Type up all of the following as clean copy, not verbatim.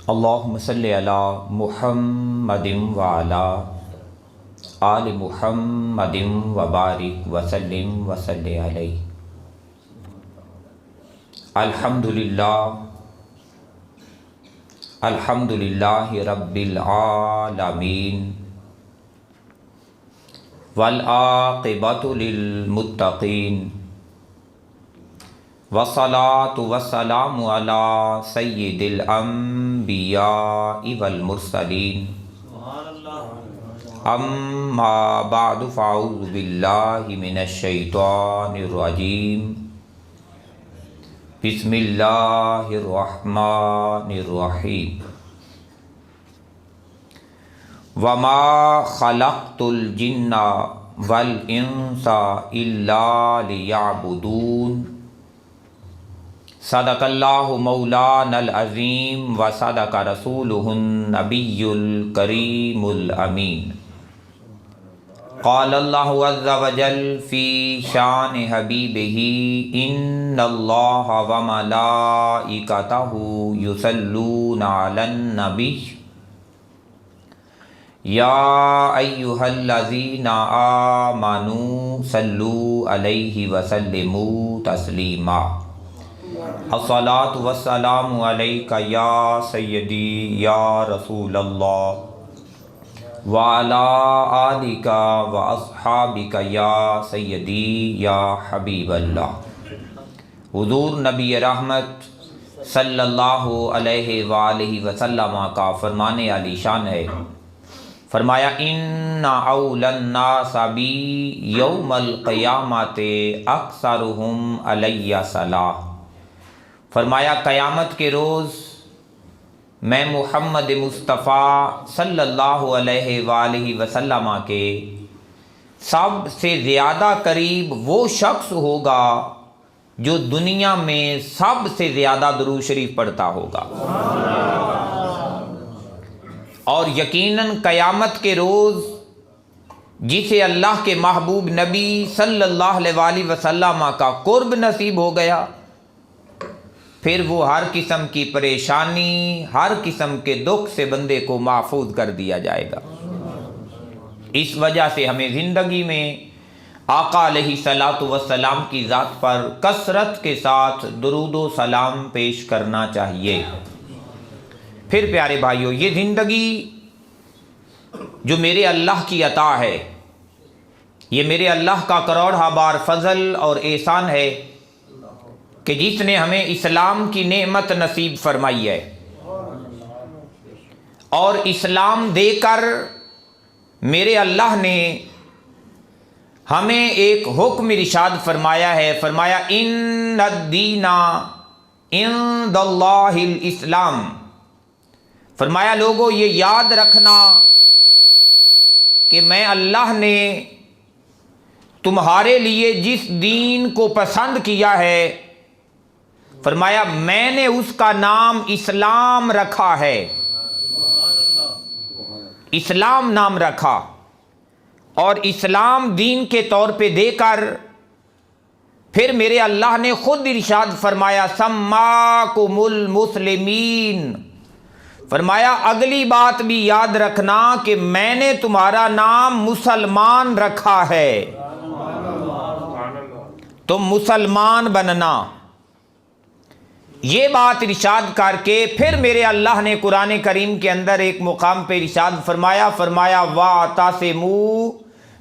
اللہم صلی علی محمد وعلی آل محمد وبارک وسلم وصلی علیہ۔ الحمدللہ رب العالمین والعاقبۃ للمتقین والصلاۃ والسلام علی سید الانبیاء والمرسلین اما بعد فاعوذ باللہ من الشیطان الرجیم بسم اللہ الرحمن الرحیم وما خلقت الجن والانس الا لیعبدون۔ صدق اللہ مولانا العظیم و صدق رسولہ النبی الکریم الامین۔ قال اللہ عز وجل فی شان حبیبہ ان اللہ وملائکتہ یصلون علی النبی یا ایہا الذین آمنوا صلوا علیہ وسلموا تسلیما۔ الصلاۃ والسلام علیک یا سیدی یا رسول اللہ وعلی آلک واصحابک یا سیدی یا حبیب اللہ۔ حضور نبی رحمت صلی اللہ علیہ وآلہ وسلم کا فرمان علی شان ہے، فرمایا ان اولی الناس بی یوم القیامت اکثرہم علی صلاۃ۔ فرمایا قیامت کے روز میں محمد مصطفیٰ صلی اللہ علیہ وآلہ وسلم کے سب سے زیادہ قریب وہ شخص ہوگا جو دنیا میں سب سے زیادہ درود شریف پڑھتا ہوگا، اور یقیناً قیامت کے روز جسے اللہ کے محبوب نبی صلی اللہ علیہ وآلہ وسلم کا قرب نصیب ہو گیا، پھر وہ ہر قسم کی پریشانی، ہر قسم کے دکھ سے بندے کو محفوظ کر دیا جائے گا۔ اس وجہ سے ہمیں زندگی میں آقا علیہ الصلاۃ والسلام کی ذات پر کثرت کے ساتھ درود و سلام پیش کرنا چاہیے۔ پھر پیارے بھائیو، یہ زندگی جو میرے اللہ کی عطا ہے، یہ میرے اللہ کا کروڑہ بار فضل اور احسان ہے کہ جس نے ہمیں اسلام کی نعمت نصیب فرمائی ہے، اور اسلام دے کر میرے اللہ نے ہمیں ایک حکم ارشاد فرمایا ہے، فرمایا ان الدین عند اللہ الاسلام۔ فرمایا لوگو یہ یاد رکھنا کہ میں اللہ نے تمہارے لیے جس دین کو پسند کیا ہے، فرمایا میں نے اس کا نام اسلام رکھا ہے، اسلام نام رکھا، اور اسلام دین کے طور پہ دے کر پھر میرے اللہ نے خود ارشاد فرمایا سماکم المسلمین۔ فرمایا اگلی بات بھی یاد رکھنا کہ میں نے تمہارا نام مسلمان رکھا ہے، تم مسلمان بننا۔ یہ بات ارشاد کر کے پھر میرے اللہ نے قرآن کریم کے اندر ایک مقام پہ ارشاد فرمایا وَاعْتَصِمُوا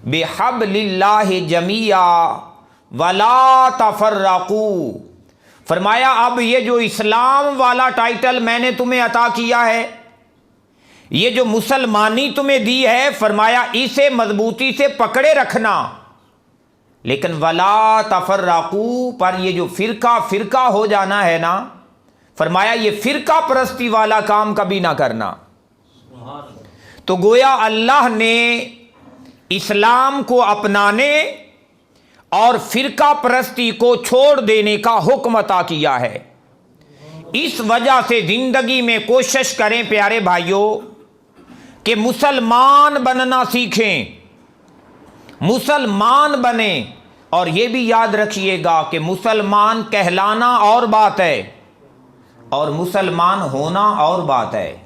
بِحَبْلِ اللَّهِ جَمِيعًا وَلَا تَفَرَّقُوا۔ فرمایا اب یہ جو اسلام والا ٹائٹل میں نے تمہیں عطا کیا ہے، یہ جو مسلمانی تمہیں دی ہے، فرمایا اسے مضبوطی سے پکڑے رکھنا، لیکن وَلَا تَفَرَّقُوا، پر یہ جو فرقہ ہو جانا ہے نا، فرمایا یہ فرقہ پرستی والا کام کبھی نہ کرنا۔ تو گویا اللہ نے اسلام کو اپنانے اور فرقہ پرستی کو چھوڑ دینے کا حکم عطا کیا ہے۔ اس وجہ سے زندگی میں کوشش کریں پیارے بھائیوں کہ مسلمان بننا سیکھیں، مسلمان بنیں، اور یہ بھی یاد رکھیے گا کہ مسلمان کہلانا اور بات ہے اور مسلمان ہونا اور بات ہے۔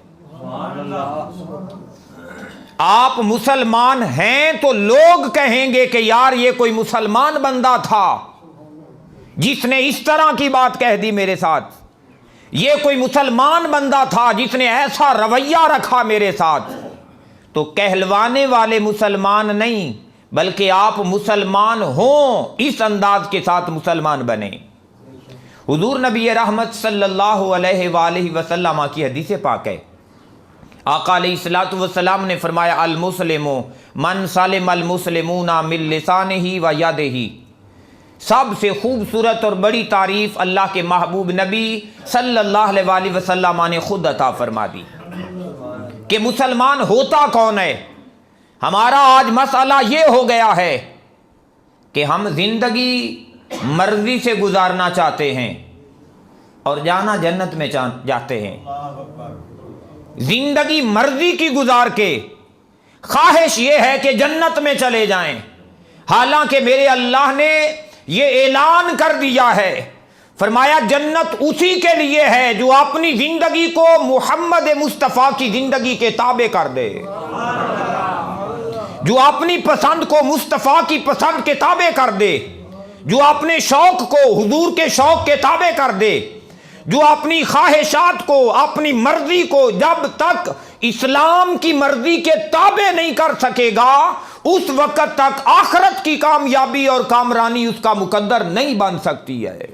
آپ مسلمان ہیں تو لوگ کہیں گے کہ یار یہ کوئی مسلمان بندہ تھا جس نے اس طرح کی بات کہہ دی میرے ساتھ، یہ کوئی مسلمان بندہ تھا جس نے ایسا رویہ رکھا میرے ساتھ۔ تو کہلوانے والے مسلمان نہیں، بلکہ آپ مسلمان ہوں اس انداز کے ساتھ مسلمان بنے۔ حضور نبی رحمت صلی اللہ علیہ وآلہ وسلم کی حدیث پاک ہے، آقا علیہ الصلوۃ والسلام نے فرمایا المسلم من سلم المسلمون من لسانہ و یدہ۔ سب سے خوبصورت اور بڑی تعریف اللہ کے محبوب نبی صلی اللہ علیہ وآلہ وسلم نے خود عطا فرما دی کہ مسلمان ہوتا کون ہے۔ ہمارا آج مسئلہ یہ ہو گیا ہے کہ ہم زندگی مرضی سے گزارنا چاہتے ہیں اور جانا جنت میں جاتے ہیں۔ زندگی مرضی کی گزار کے خواہش یہ ہے کہ جنت میں چلے جائیں، حالانکہ میرے اللہ نے یہ اعلان کر دیا ہے، فرمایا جنت اسی کے لیے ہے جو اپنی زندگی کو محمد مصطفیٰ کی زندگی کے تابع کر دے، جو اپنی پسند کو مصطفیٰ کی پسند کے تابع کر دے، جو اپنے شوق کو حضور کے شوق کے تابع کر دے، جو اپنی خواہشات کو اپنی مرضی کو جب تک اسلام کی مرضی کے تابع نہیں کر سکے گا اس وقت تک آخرت کی کامیابی اور کامرانی اس کا مقدر نہیں بن سکتی ہے۔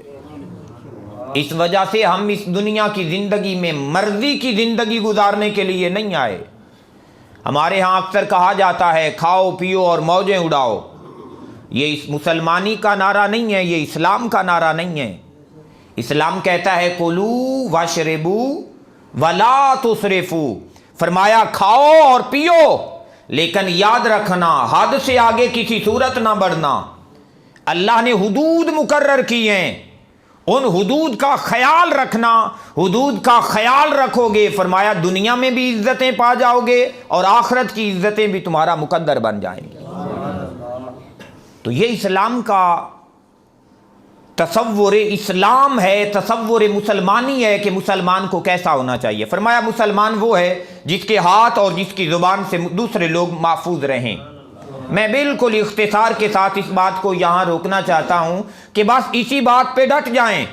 اس وجہ سے ہم اس دنیا کی زندگی میں مرضی کی زندگی گزارنے کے لیے نہیں آئے۔ ہمارے ہاں اکثر کہا جاتا ہے کھاؤ پیو اور موجیں اڑاؤ، یہ اس مسلمانی کا نعرہ نہیں ہے، یہ اسلام کا نعرہ نہیں ہے۔ اسلام کہتا ہے کلو واشربو ولا تسرفو، فرمایا کھاؤ اور پیو لیکن یاد رکھنا حد سے آگے کسی صورت نہ بڑھنا۔ اللہ نے حدود مقرر کی ہیں، ان حدود کا خیال رکھنا، حدود کا خیال رکھو گے فرمایا دنیا میں بھی عزتیں پا جاؤ گے اور آخرت کی عزتیں بھی تمہارا مقدر بن جائیں گی۔ تو یہ اسلام کا تصور اسلام ہے، تصور مسلمانی ہے کہ مسلمان کو کیسا ہونا چاہیے۔ فرمایا مسلمان وہ ہے جس کے ہاتھ اور جس کی زبان سے دوسرے لوگ محفوظ رہیں۔ میں بالکل اختصار کے ساتھ اس بات کو یہاں روکنا چاہتا ہوں کہ بس اسی بات پہ ڈٹ جائیں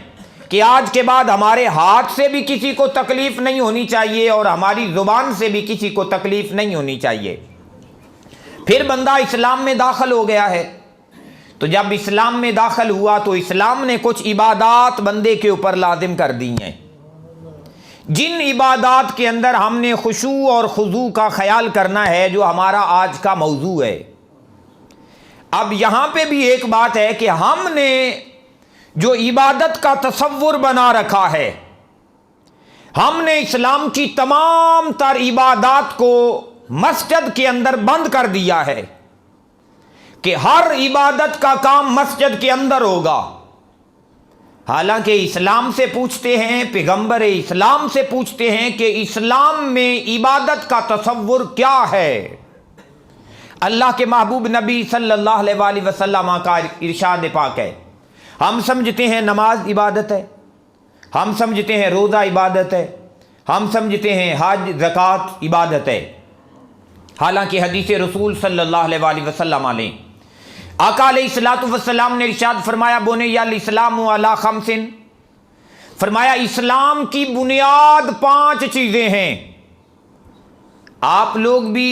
کہ آج کے بعد ہمارے ہاتھ سے بھی کسی کو تکلیف نہیں ہونی چاہیے اور ہماری زبان سے بھی کسی کو تکلیف نہیں ہونی چاہیے۔ پھر بندہ اسلام میں داخل ہو گیا ہے، تو جب اسلام میں داخل ہوا تو اسلام نے کچھ عبادات بندے کے اوپر لازم کر دی ہیں، جن عبادات کے اندر ہم نے خشوع اور خضوع کا خیال کرنا ہے، جو ہمارا آج کا موضوع ہے۔ اب یہاں پہ بھی ایک بات ہے کہ ہم نے جو عبادت کا تصور بنا رکھا ہے، ہم نے اسلام کی تمام تر عبادات کو مسجد کے اندر بند کر دیا ہے کہ ہر عبادت کا کام مسجد کے اندر ہوگا۔ حالانکہ اسلام سے پوچھتے ہیں، پیغمبر اسلام سے پوچھتے ہیں کہ اسلام میں عبادت کا تصور کیا ہے۔ اللہ کے محبوب نبی صلی اللہ علیہ وآلہ وسلم کا ارشاد پاک ہے، ہم سمجھتے ہیں نماز عبادت ہے، ہم سمجھتے ہیں روزہ عبادت ہے، ہم سمجھتے ہیں حج زکوٰۃ عبادت ہے۔ حالانکہ حدیث رسول صلی اللہ علیہ وآلہ وسلم علیہ آقا علیہ الصلوۃ والسلام نے ارشاد فرمایا بنی الاسلام علی خمس، فرمایا اسلام کی بنیاد 5 چیزیں ہیں۔ آپ لوگ بھی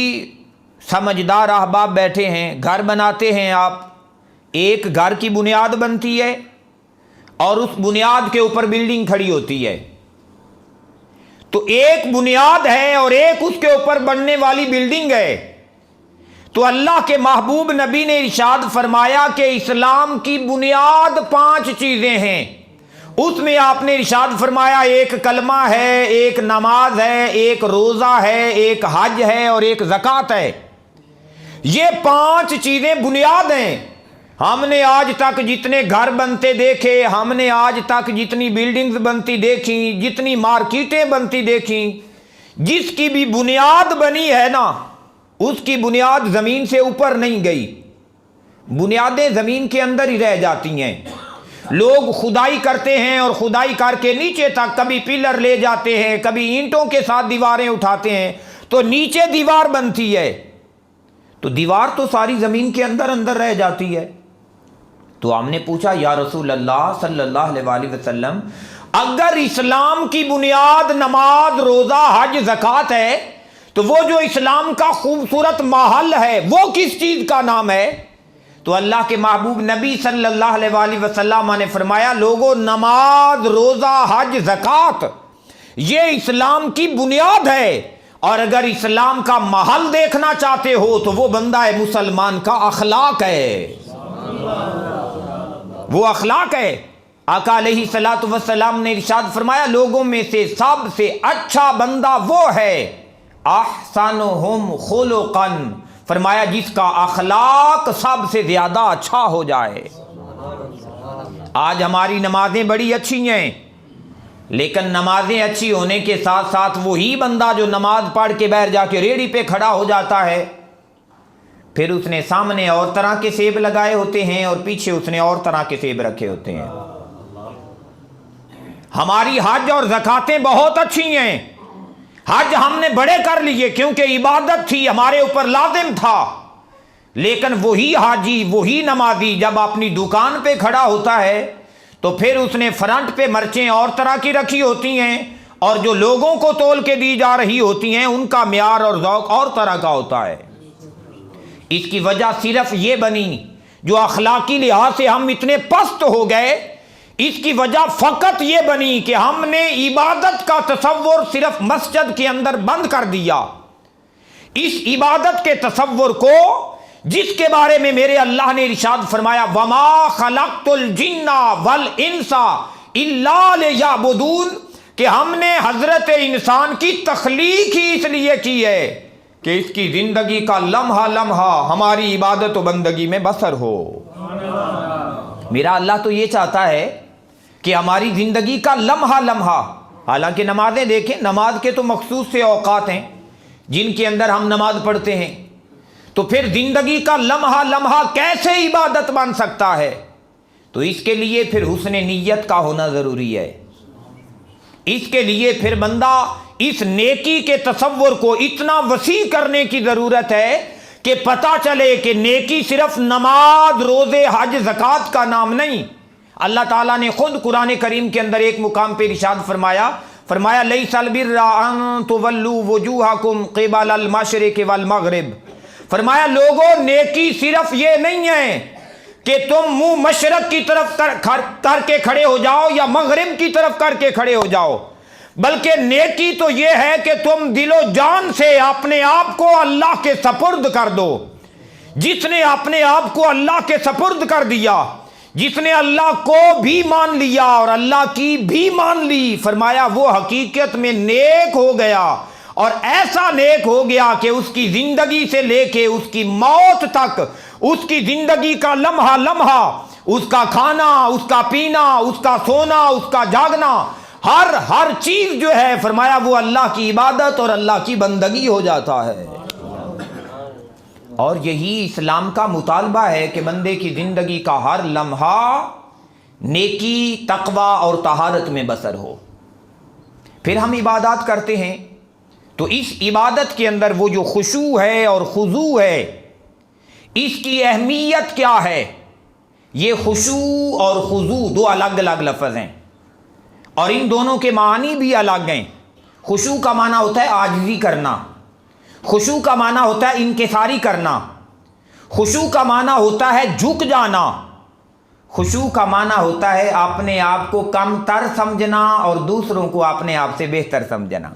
سمجھدار احباب بیٹھے ہیں، گھر بناتے ہیں آپ، ایک گھر کی بنیاد بنتی ہے اور اس بنیاد کے اوپر بلڈنگ کھڑی ہوتی ہے، تو ایک بنیاد ہے اور ایک اس کے اوپر بننے والی بلڈنگ ہے۔ تو اللہ کے محبوب نبی نے ارشاد فرمایا کہ اسلام کی بنیاد 5 چیزیں ہیں، اس میں آپ نے ارشاد فرمایا ایک کلمہ ہے، ایک نماز ہے، ایک روزہ ہے، ایک حج ہے اور ایک زکوٰۃ ہے۔ یہ 5 چیزیں بنیاد ہیں۔ ہم نے آج تک جتنے گھر بنتے دیکھے، ہم نے آج تک جتنی بلڈنگز بنتی دیکھیں، جتنی مارکیٹیں بنتی دیکھیں، جس کی بھی بنیاد بنی ہے نا، اس کی بنیاد زمین سے اوپر نہیں گئی، بنیادیں زمین کے اندر ہی رہ جاتی ہیں۔ لوگ خدائی کرتے ہیں اور خدائی کر کے نیچے تک کبھی پلر لے جاتے ہیں، کبھی اینٹوں کے ساتھ دیواریں اٹھاتے ہیں تو نیچے دیوار بنتی ہے، تو دیوار تو ساری زمین کے اندر اندر رہ جاتی ہے۔ تو ہم نے پوچھا یا رسول اللہ صلی اللہ علیہ وآلہ وسلم، اگر اسلام کی بنیاد نماز، روزہ، حج، زکوٰۃ ہے تو وہ جو اسلام کا خوبصورت محل ہے وہ کس چیز کا نام ہے؟ تو اللہ کے محبوب نبی صلی اللہ علیہ وآلہ وسلم نے فرمایا، لوگوں نماز، روزہ، حج، زکوٰۃ یہ اسلام کی بنیاد ہے، اور اگر اسلام کا محل دیکھنا چاہتے ہو تو وہ بندہ ہے مسلمان کا اخلاق ہے، وہ اخلاق ہے۔ آقا علیہ الصلوۃ والسلام نے ارشاد فرمایا، لوگوں میں سے سب سے اچھا بندہ وہ ہے احسنہم خلقا، فرمایا جس کا اخلاق سب سے زیادہ اچھا ہو جائے۔ آج ہماری نمازیں بڑی اچھی ہیں، لیکن نمازیں اچھی ہونے کے ساتھ ساتھ وہی بندہ جو نماز پڑھ کے باہر جا کے ریڑھی پہ کھڑا ہو جاتا ہے، پھر اس نے سامنے اور طرح کے سیب لگائے ہوتے ہیں اور پیچھے اس نے اور طرح کے سیب رکھے ہوتے ہیں۔ ہماری حج اور زکاتیں بہت اچھی ہیں، حج ہم نے بڑے کر لیے کیونکہ عبادت تھی، ہمارے اوپر لازم تھا، لیکن وہی حاجی، وہی نمازی جب اپنی دکان پہ کھڑا ہوتا ہے تو پھر اس نے فرنٹ پہ مرچیں اور طرح کی رکھی ہوتی ہیں، اور جو لوگوں کو تول کے دی جا رہی ہوتی ہیں ان کا معیار اور ذوق اور طرح کا ہوتا ہے۔ اس کی وجہ صرف یہ بنی، جو اخلاقی لحاظ سے ہم اتنے پست ہو گئے، اس کی وجہ فقط یہ بنی کہ ہم نے عبادت کا تصور صرف مسجد کے اندر بند کر دیا۔ اس عبادت کے تصور کو جس کے بارے میں میرے اللہ نے ارشاد فرمایا، وَمَا خَلَقْتُ الْجِنَّ وَالْإِنسَ إِلَّا لِيَعْبُدُونَ، کہ ہم نے حضرت انسان کی تخلیق ہی اس لیے کی ہے کہ اس کی زندگی کا لمحہ لمحہ ہماری عبادت و بندگی میں بسر ہو۔ میرا اللہ تو یہ چاہتا ہے کہ ہماری زندگی کا لمحہ لمحہ، حالانکہ نمازیں دیکھیں، نماز کے تو مخصوص سے اوقات ہیں جن کے اندر ہم نماز پڑھتے ہیں، تو پھر زندگی کا لمحہ لمحہ کیسے عبادت بن سکتا ہے؟ تو اس کے لیے پھر حسن نیت کا ہونا ضروری ہے۔ اس کے لیے پھر بندہ اس نیکی کے تصور کو اتنا وسیع کرنے کی ضرورت ہے کہ پتہ چلے کہ نیکی صرف نماز، روزے، حج، زکوٰۃ کا نام نہیں۔ اللہ تعالیٰ نے خود قرآن کریم کے اندر ایک مقام پہ ارشاد فرمایا لیس البر ان تولوا وجوہکم قبل المشرق والمغرب، فرمایا لوگوں نیکی صرف یہ نہیں ہے کہ تم منہ مشرق کی طرف کر کے کھڑے ہو جاؤ یا مغرب کی طرف کر کے کھڑے ہو جاؤ، بلکہ نیکی تو یہ ہے کہ تم دل و جان سے اپنے آپ کو اللہ کے سپرد کر دو۔ جس نے اپنے آپ کو اللہ کے سپرد کر دیا، جس نے اللہ کو بھی مان لیا اور اللہ کی بھی مان لی، فرمایا وہ حقیقت میں نیک ہو گیا، اور ایسا نیک ہو گیا کہ اس کی زندگی سے لے کے اس کی موت تک، اس کی زندگی کا لمحہ لمحہ، اس کا کھانا، اس کا پینا، اس کا سونا، اس کا جاگنا، ہر چیز جو ہے فرمایا وہ اللہ کی عبادت اور اللہ کی بندگی ہو جاتا ہے۔ اور یہی اسلام کا مطالبہ ہے کہ بندے کی زندگی کا ہر لمحہ نیکی، تقوی اور طہارت میں بسر ہو۔ پھر ہم عبادات کرتے ہیں تو اس عبادت کے اندر وہ جو خشوع ہے اور خضوع ہے، اس کی اہمیت کیا ہے؟ یہ خشوع اور خضوع دو الگ الگ لفظ ہیں اور ان دونوں کے معنی بھی الگ ہیں۔ خشوع کا معنی ہوتا ہے عاجزی کرنا، خشوع کا معنی ہوتا ہے انکساری کرنا، خشوع کا معنی ہوتا ہے جھک جانا، خشوع کا معنی ہوتا ہے اپنے آپ کو کم تر سمجھنا اور دوسروں کو اپنے آپ سے بہتر سمجھنا،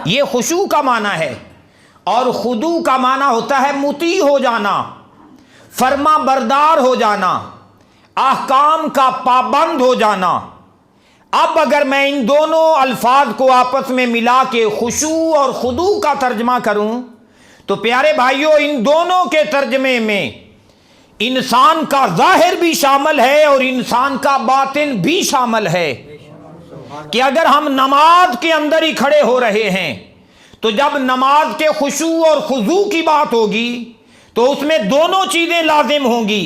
یہ خشوع کا معنی ہے۔ اور خضوع کا معنی ہوتا ہے مطیع ہو جانا، فرما بردار ہو جانا، احکام کا پابند ہو جانا۔ اب اگر میں ان دونوں الفاظ کو آپس میں ملا کے خشوع اور خضوع کا ترجمہ کروں تو پیارے بھائیوں، ان دونوں کے ترجمے میں انسان کا ظاہر بھی شامل ہے اور انسان کا باطن بھی شامل ہے، کہ اگر ہم نماز کے اندر ہی کھڑے ہو رہے ہیں تو جب نماز کے خشوع اور خضوع کی بات ہوگی تو اس میں دونوں چیزیں لازم ہوں گی،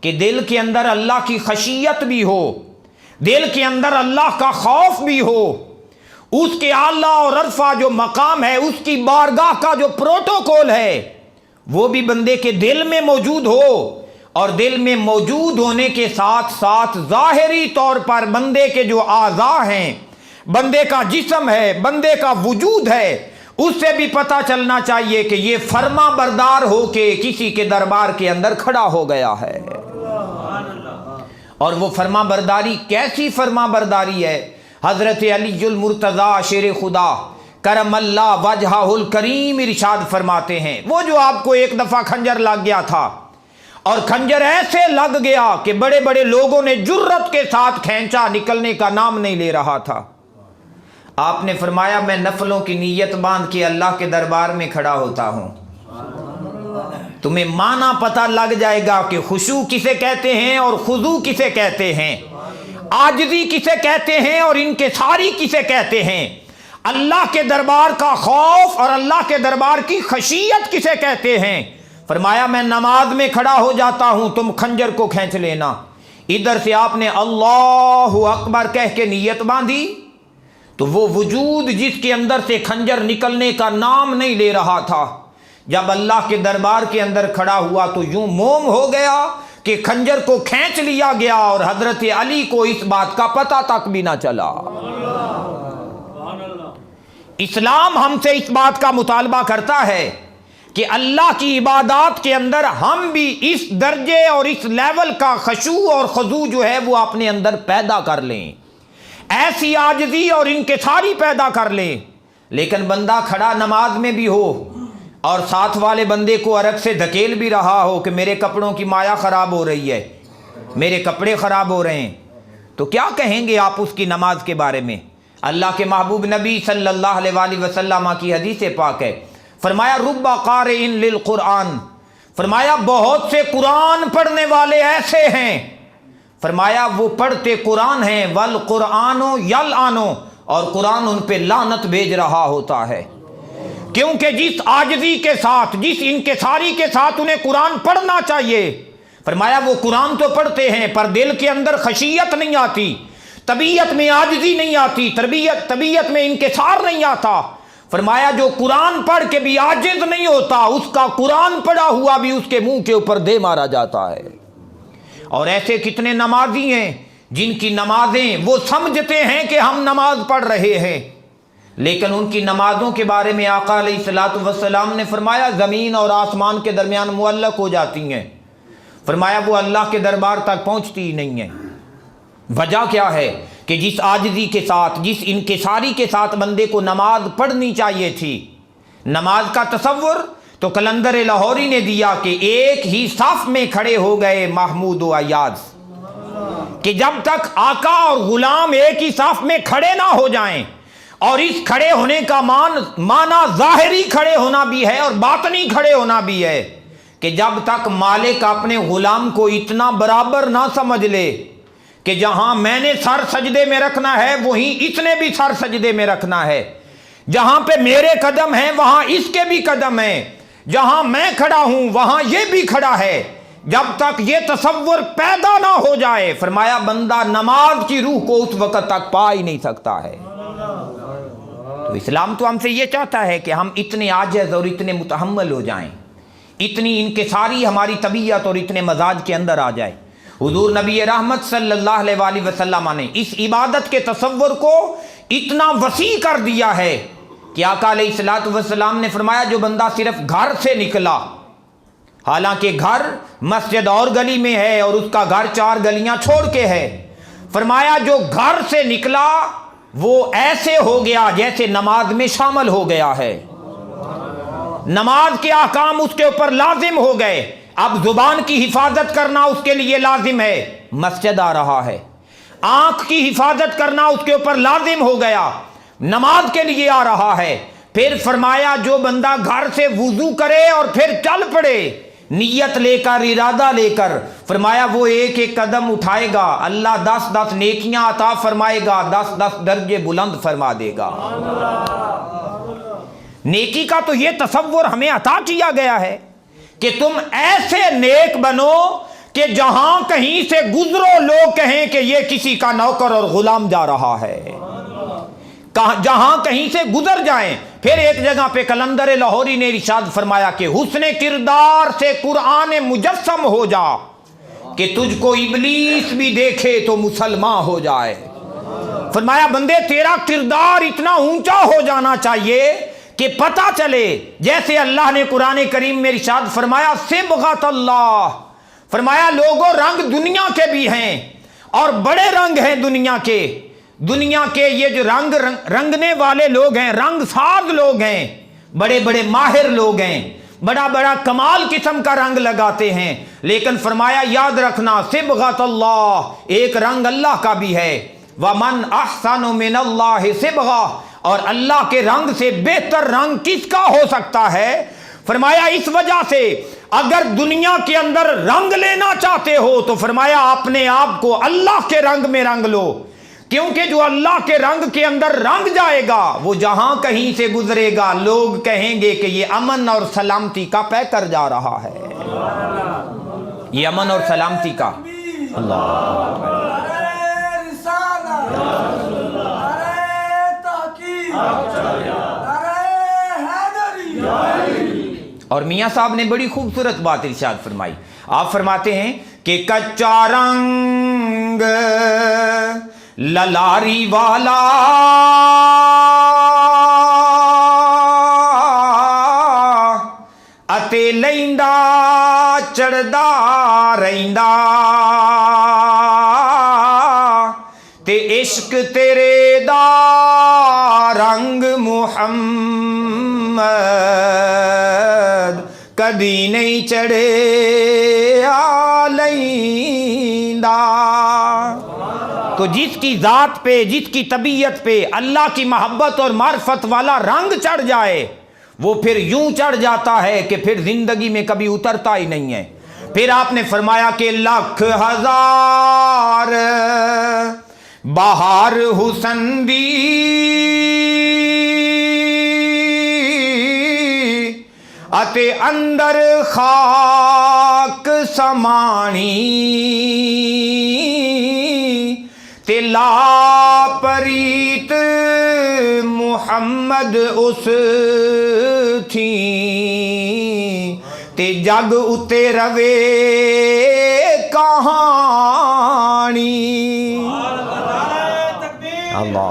کہ دل کے اندر اللہ کی خشیت بھی ہو، دل کے اندر اللہ کا خوف بھی ہو، اس کے اعلیٰ اور عرفہ جو مقام ہے، اس کی بارگاہ کا جو پروٹوکول ہے وہ بھی بندے کے دل میں موجود ہو، اور دل میں موجود ہونے کے ساتھ ساتھ ظاہری طور پر بندے کے جو اعضاء ہیں، بندے کا جسم ہے، بندے کا وجود ہے، اس سے بھی پتہ چلنا چاہیے کہ یہ فرما بردار ہو کے کسی کے دربار کے اندر کھڑا ہو گیا ہے۔ اور وہ فرما برداری کیسی فرما برداری ہے؟ حضرت علی المرتضیٰ شیر خدا کرم اللہ وجہہ الکریم ارشاد فرماتے ہیں، وہ جو آپ کو ایک دفعہ خنجر لگ گیا تھا، اور خنجر ایسے لگ گیا کہ بڑے بڑے لوگوں نے جرت کے ساتھ کھینچا، نکلنے کا نام نہیں لے رہا تھا، آپ نے فرمایا میں نفلوں کی نیت باندھ کے اللہ کے دربار میں کھڑا ہوتا ہوں۔ تمہیں معنی پتہ لگ جائے گا کہ خشوع کسے کہتے ہیں اور خضوع کسے کہتے ہیں، عاجزی کسے کہتے ہیں اور انکساری کسے کہتے ہیں، اللہ کے دربار کا خوف اور اللہ کے دربار کی خشیت کسے کہتے ہیں۔ فرمایا میں نماز میں کھڑا ہو جاتا ہوں، تم خنجر کو کھینچ لینا۔ ادھر سے آپ نے اللہ اکبر کہہ کے نیت باندھی تو وہ وجود جس کے اندر سے خنجر نکلنے کا نام نہیں لے رہا تھا، جب اللہ کے دربار کے اندر کھڑا ہوا تو یوں موم ہو گیا کہ خنجر کو کھینچ لیا گیا، اور حضرت علی کو اس بات کا پتہ تک بھی نہ چلا۔ اسلام ہم سے اس بات کا مطالبہ کرتا ہے کہ اللہ کی عبادات کے اندر ہم بھی اس درجے اور اس لیول کا خشوع اور خضوع جو ہے وہ اپنے اندر پیدا کر لیں، ایسی عاجزی اور انکساری پیدا کر لیں۔ لیکن بندہ کھڑا نماز میں بھی ہو اور ساتھ والے بندے کو عرق سے دھکیل بھی رہا ہو کہ میرے کپڑوں کی مایا خراب ہو رہی ہے، میرے کپڑے خراب ہو رہے ہیں، تو کیا کہیں گے آپ اس کی نماز کے بارے میں؟ اللہ کے محبوب نبی صلی اللہ علیہ وآلہ وسلم کی حدیث پاک ہے، فرمایا رب قارئ للقرآن، فرمایا بہت سے قرآن پڑھنے والے ایسے ہیں، فرمایا وہ پڑھتے قرآن ہیں والقرآن یلعن، اور قرآن ان پہ لعنت بھیج رہا ہوتا ہے، کیونکہ جس عاجزی کے ساتھ، جس انکساری کے ساتھ انہیں قرآن پڑھنا چاہیے، فرمایا وہ قرآن تو پڑھتے ہیں پر دل کے اندر خشیت نہیں آتی، طبیعت میں عاجزی نہیں آتی، طبیعت میں انکسار نہیں آتا۔ فرمایا جو قرآن پڑھ کے بھی عاجز نہیں ہوتا، اس کا قرآن پڑھا ہوا بھی اس کے منہ کے اوپر دے مارا جاتا ہے۔ اور ایسے کتنے نمازی ہیں جن کی نمازیں وہ سمجھتے ہیں کہ ہم نماز پڑھ رہے ہیں، لیکن ان کی نمازوں کے بارے میں آقا علیہ الصلوۃ والسلام نے فرمایا زمین اور آسمان کے درمیان معلق ہو جاتی ہیں، فرمایا وہ اللہ کے دربار تک پہنچتی ہی نہیں ہیں۔ وجہ کیا ہے؟ کہ جس عاجزی کے ساتھ، جس انکساری کے ساتھ بندے کو نماز پڑھنی چاہیے تھی، نماز کا تصور تو قلندر لاہوری نے دیا کہ ایک ہی صف میں کھڑے ہو گئے محمود و ایاز، کہ جب تک آقا اور غلام ایک ہی صف میں کھڑے نہ ہو جائیں، اور اس کھڑے ہونے کا معنی ظاہری کھڑے ہونا بھی ہے اور باطنی کھڑے ہونا بھی ہے، کہ جب تک مالک اپنے غلام کو اتنا برابر نہ سمجھ لے کہ جہاں میں نے سر سجدے میں رکھنا ہے وہیں اس نے بھی سر سجدے میں رکھنا ہے، جہاں پہ میرے قدم ہیں وہاں اس کے بھی قدم ہیں، جہاں میں کھڑا ہوں وہاں یہ بھی کھڑا ہے، جب تک یہ تصور پیدا نہ ہو جائے، فرمایا بندہ نماز کی روح کو اس وقت تک پا ہی نہیں سکتا ہے۔ تو اسلام تو ہم سے یہ چاہتا ہے کہ ہم اتنے عاجز اور اتنے متحمل ہو جائیں، اتنی انکساری ہماری طبیعت اور اتنے مزاج کے اندر آ جائے۔ حضور نبی رحمت صلی اللہ علیہ وآلہ وسلم نے اس عبادت کے تصور کو اتنا وسیع کر دیا ہے کہ آقا علیہ الصلوۃ والسلام نے فرمایا جو بندہ صرف گھر سے نکلا، حالانکہ گھر مسجد اور گلی میں ہے اور اس کا گھر 4 گلیاں چھوڑ کے ہے، فرمایا جو گھر سے نکلا وہ ایسے ہو گیا جیسے نماز میں شامل ہو گیا ہے، نماز کے احکام اس کے اوپر لازم ہو گئے، اب زبان کی حفاظت کرنا اس کے لیے لازم ہے، مسجد آ رہا ہے، آنکھ کی حفاظت کرنا اس کے اوپر لازم ہو گیا، نماز کے لیے آ رہا ہے۔ پھر فرمایا جو بندہ گھر سے وضو کرے اور پھر چل پڑے نیت لے کر، ارادہ لے کر، فرمایا وہ ایک ایک قدم اٹھائے گا، اللہ 10 نیکیاں عطا فرمائے گا، 10 درجے بلند فرما دے گا۔ نیکی کا تو یہ تصور ہمیں عطا کیا گیا ہے کہ تم ایسے نیک بنو کہ جہاں کہیں سے گزرو لوگ کہیں کہ یہ کسی کا نوکر اور غلام جا رہا ہے، جہاں کہیں سے گزر جائیں۔ پھر ایک جگہ پہ قلندر لاہوری نے ارشاد فرمایا کہ حسن کردار سے قرآن مجسم ہو جا کہ تجھ کو ابلیس بھی دیکھے تو مسلمان ہو جائے۔ فرمایا بندے تیرا کردار اتنا اونچا ہو جانا چاہیے کہ پتہ چلے، جیسے اللہ نے قرآن کریم میں ارشاد فرمایا صبغۃ اللہ، فرمایا لوگوں رنگ دنیا کے بھی ہیں اور بڑے رنگ ہیں دنیا کے یہ جو رنگنے والے لوگ ہیں، رنگ ساز لوگ ہیں، بڑے بڑے ماہر لوگ ہیں، بڑا بڑا کمال قسم کا رنگ لگاتے ہیں، لیکن فرمایا یاد رکھنا صبغۃ اللہ، ایک رنگ اللہ کا بھی ہے، وَمَنْ أَحْسَنُ مِنَ اللَّهِ صِبْغَةً، اور اللہ کے رنگ سے بہتر رنگ کس کا ہو سکتا ہے؟ فرمایا اس وجہ سے اگر دنیا کے اندر رنگ لینا چاہتے ہو تو فرمایا اپنے آپ کو اللہ کے رنگ میں رنگ لو، کیونکہ جو اللہ کے رنگ کے اندر رنگ جائے گا وہ جہاں کہیں سے گزرے گا لوگ کہیں گے کہ یہ امن اور سلامتی کا پے کر جا رہا ہے، یہ امن اور سلامتی کا۔ اللہ اور میاں صاحب نے بڑی خوبصورت بات ارشاد فرمائی، آپ فرماتے ہیں کہ کچا رنگ للاری والا اتے لیندا چڑھدا رہندا تے عشق تیرے دا رنگ محمد کدی نہیں چڑھے لیندا۔ تو جس کی ذات پہ، جس کی طبیعت پہ اللہ کی محبت اور معرفت والا رنگ چڑھ جائے وہ پھر یوں چڑھ جاتا ہے کہ پھر زندگی میں کبھی اترتا ہی نہیں ہے۔ پھر آپ نے فرمایا کہ لاکھ ہزار بہار حسن دی اتے اندر خاک سمانی تے لا پریت محمد اس تھی تے جگ اتے روے کہانی۔ اللہ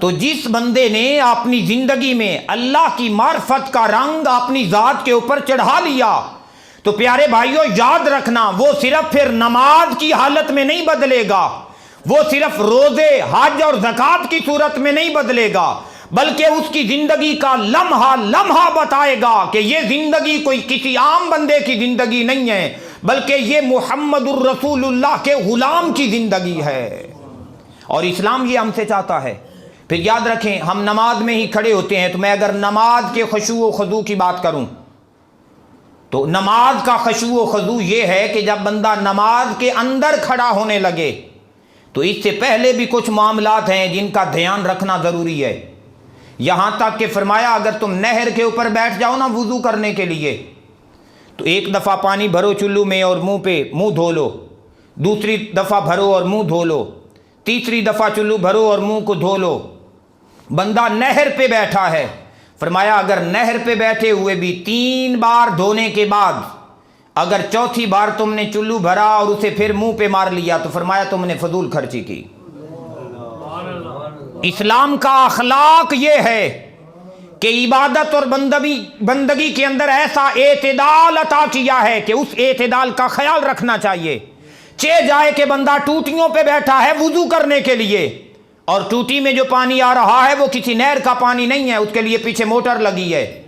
تو جس بندے نے اپنی زندگی میں اللہ کی معرفت کا رنگ اپنی ذات کے اوپر چڑھا لیا تو پیارے بھائیوں یاد رکھنا وہ صرف پھر نماز کی حالت میں نہیں بدلے گا، وہ صرف روزے حج اور زکوٰۃ کی صورت میں نہیں بدلے گا، بلکہ اس کی زندگی کا لمحہ لمحہ بتائے گا کہ یہ زندگی کوئی کسی عام بندے کی زندگی نہیں ہے بلکہ یہ محمد الرسول اللہ کے غلام کی زندگی ہے، اور اسلام یہ ہم سے چاہتا ہے۔ پھر یاد رکھیں ہم نماز میں ہی کھڑے ہوتے ہیں، تو میں اگر نماز کے خشوع و خضوع کی بات کروں تو نماز کا خشوع و خضوع یہ ہے کہ جب بندہ نماز کے اندر کھڑا ہونے لگے تو اس سے پہلے بھی کچھ معاملات ہیں جن کا دھیان رکھنا ضروری ہے، یہاں تک کہ فرمایا اگر تم نہر کے اوپر بیٹھ جاؤ نا وضو کرنے کے لیے تو ایک دفعہ پانی بھرو چلو میں اور منہ پہ منہ دھو لو، دوسری دفعہ بھرو اور منہ دھو لو، تیسری دفعہ چلو بھرو اور منہ کو دھو لو۔ بندہ نہر پہ بیٹھا ہے، فرمایا اگر نہر پہ بیٹھے ہوئے بھی 3 بار دھونے کے بعد اگر چوتھی بار تم نے چلو بھرا اور اسے پھر منہ پہ مار لیا تو فرمایا تم نے فضول خرچی کی۔ اسلام کا اخلاق یہ ہے کہ عبادت اور بندگی کے اندر ایسا اعتدال عطا کیا ہے کہ اس اعتدال کا خیال رکھنا چاہیے۔ جائے کہ بندہ ٹوٹیوں پہ بیٹھا ہے وضو کرنے کے لیے اور ٹوٹی میں جو پانی آ رہا ہے وہ کسی نہر کا پانی نہیں ہے، اس کے لیے پیچھے موٹر لگی ہے،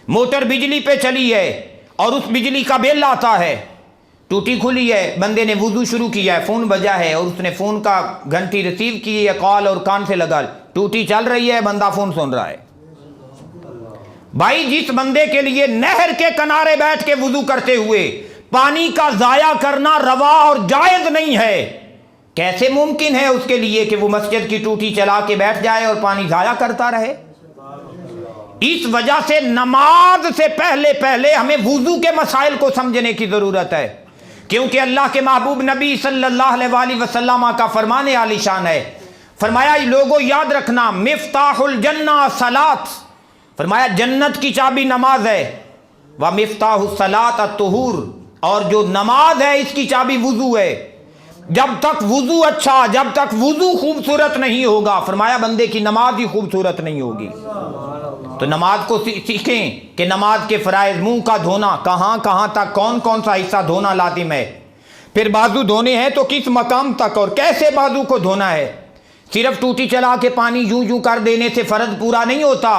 موٹر بجلی پہ چلی ہے اور اس بجلی کا بل آتا ہے، ٹوٹی کھلی ہے، بندے نے وضو شروع کیا ہے، فون بجا ہے اور اس نے فون کا گھنٹی ریسیو کی ہے، کال اور کان سے لگا، ٹوٹی چل رہی ہے، بندہ فون سن رہا ہے۔ بھائی جس بندے کے لیے نہر کے کنارے بیٹھ کے وضو کرتے ہوئے پانی کا ضائع کرنا روا اور جائز نہیں ہے، کیسے ممکن ہے اس کے لیے کہ وہ مسجد کی ٹوٹی چلا کے بیٹھ جائے اور پانی ضائع کرتا رہے؟ اس وجہ سے نماز سے پہلے ہمیں وضو کے مسائل کو سمجھنے کی ضرورت ہے، کیونکہ اللہ کے محبوب نبی صلی اللہ علیہ وآلہ وسلم کا فرمان عالی شان ہے، فرمایا لوگوں یاد رکھنا مفتاح الجنہ صلاۃ، فرمایا جنت کی چابی نماز ہے، ومفتاح الصلاۃ الطہور، اور جو نماز ہے اس کی چابی وضو ہے۔ جب تک وضو اچھا، جب تک وضو خوبصورت نہیں ہوگا، فرمایا بندے کی نماز ہی خوبصورت نہیں ہوگی۔ تو نماز کو سیکھیں کہ نماز کے فرائض، منہ کا دھونا کہاں کہاں تک، کون کون سا حصہ دھونا لازم ہے، پھر بازو دھونے ہیں تو کس مقام تک اور کیسے بازو کو دھونا ہے۔ صرف ٹوٹی چلا کے پانی یوں کر دینے سے فرض پورا نہیں ہوتا،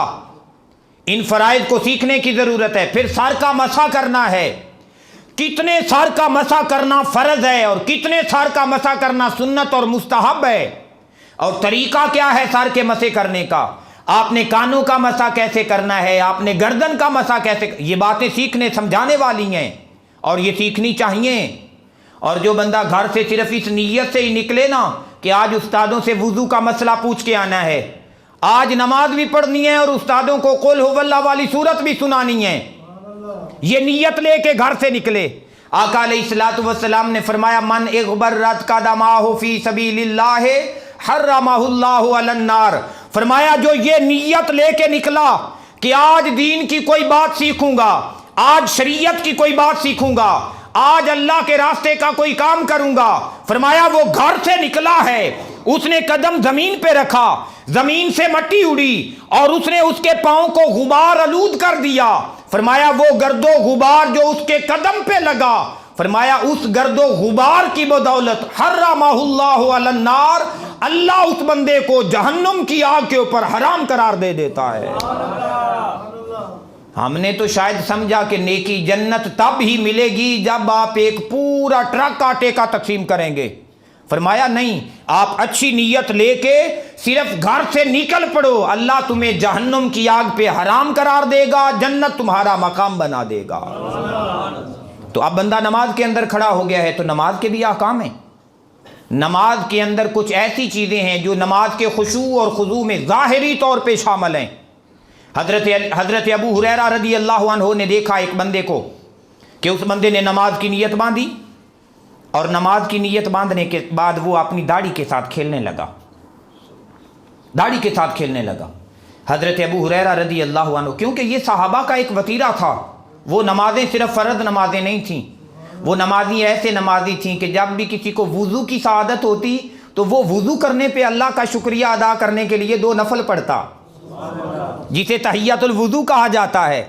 ان فرائض کو سیکھنے کی ضرورت ہے۔ پھر سر کا مسح کرنا ہے، کتنے سر کا مسح کرنا فرض ہے اور کتنے سر کا مسح کرنا سنت اور مستحب ہے، اور طریقہ کیا ہے سر کے مسح کرنے کا، آپ نے کانوں کا مسح کیسے کرنا ہے، آپ نے گردن کا مسح کیسے، یہ باتیں سیکھنے سمجھانے والی ہیں اور یہ سیکھنی چاہیے۔ اور جو بندہ گھر سے صرف اس نیت سے ہی نکلے نا کہ آج استادوں سے وضو کا مسئلہ پوچھ کے آنا ہے، آج نماز بھی پڑھنی ہے اور استادوں کو قل هو اللہ والی سورت بھی سنانی ہے، یہ نیت لے کے گھر سے نکلے۔ آقا علیہ الصلوۃ والسلام نے فرمایا من اغبرت قدمہ فی سبیل اللہ حرمہ اللہ علی النار، فرمایا جو یہ نیت لے کے نکلا کہ آج دین کی کوئی بات سیکھوں گا، آج شریعت کی کوئی بات سیکھوں گا، آج اللہ کے راستے کا کوئی کام کروں گا، فرمایا وہ گھر سے نکلا ہے، اس نے قدم زمین پہ رکھا، زمین سے مٹی اڑی اور اس نے اس کے پاؤں کو غبار آلود کر دیا، فرمایا وہ گرد و غبار جو اس کے قدم پہ لگا، فرمایا اس گرد و غبار کی بدولت حرمہ اللہ علی النار، اللہ اس بندے کو جہنم کی آگ کے اوپر حرام قرار دے دیتا ہے۔ ہم نے تو شاید سمجھا کہ نیکی جنت تب ہی ملے گی جب آپ ایک پورا ٹرک آٹے کا تقسیم کریں گے، فرمایا نہیں، آپ اچھی نیت لے کے صرف گھر سے نکل پڑو، اللہ تمہیں جہنم کی آگ پہ حرام قرار دے گا، جنت تمہارا مقام بنا دے گا۔ تو اب بندہ نماز کے اندر کھڑا ہو گیا ہے تو نماز کے بھی احکام ہیں، نماز کے اندر کچھ ایسی چیزیں ہیں جو نماز کے خشوع اور خضوع میں ظاہری طور پہ شامل ہیں۔ حضرت ابو ہریرہ رضی اللہ عنہ نے دیکھا ایک بندے کو کہ اس بندے نے نماز کی نیت باندھی، اور نماز کی نیت باندھنے کے بعد وہ اپنی داڑھی کے ساتھ کھیلنے لگا، داڑھی کے ساتھ کھیلنے لگا۔ حضرت ابو ہریرہ رضی اللہ عنہ، کیونکہ یہ صحابہ کا ایک وتیرہ تھا، وہ نمازیں صرف فرض نمازیں نہیں تھیں، وہ نمازی ایسے نمازی تھیں کہ جب بھی کسی کو وضو کی سعادت ہوتی تو وہ وضو کرنے پہ اللہ کا شکریہ ادا کرنے کے لیے 2 نفل پڑھتا، جسے تحیۃ الوضو کہا جاتا ہے۔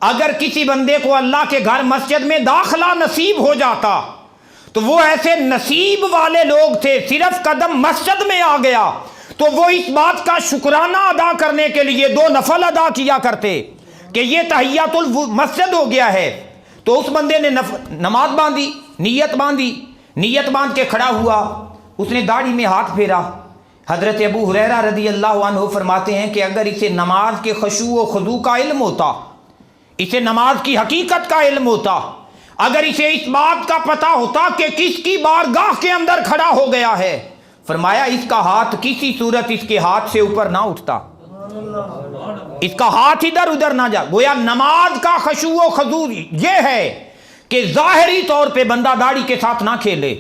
اگر کسی بندے کو اللہ کے گھر مسجد میں داخلہ نصیب ہو جاتا تو وہ ایسے نصیب والے لوگ تھے، صرف قدم مسجد میں آ گیا تو وہ اس بات کا شکرانہ ادا کرنے کے لیے 2 نفل ادا کیا کرتے کہ یہ تحیۃ المسجد ہو گیا ہے۔ تو اس بندے نے نماز باندھی، نیت باندھی، نیت باندھ کے کھڑا ہوا، اس نے داڑھی میں ہاتھ پھیرا۔ حضرت ابو ہریرہ رضی اللہ عنہ فرماتے ہیں کہ اگر اسے نماز کے خشوع و خضوع کا علم ہوتا، اسے نماز کی حقیقت کا علم ہوتا، اگر اسے اس بات کا پتہ ہوتا کہ کس کی بارگاہ کے اندر کھڑا ہو گیا ہے، فرمایا اس کا ہاتھ کسی صورت اس کے ہاتھ سے اوپر نہ اٹھتا، اس کا ہاتھ ادھر ادھر نہ جا۔ گویا نماز کا خشوع و خضوع یہ ہے کہ ظاہری طور پہ بندہ داڑھی کے ساتھ نہ کھیلے،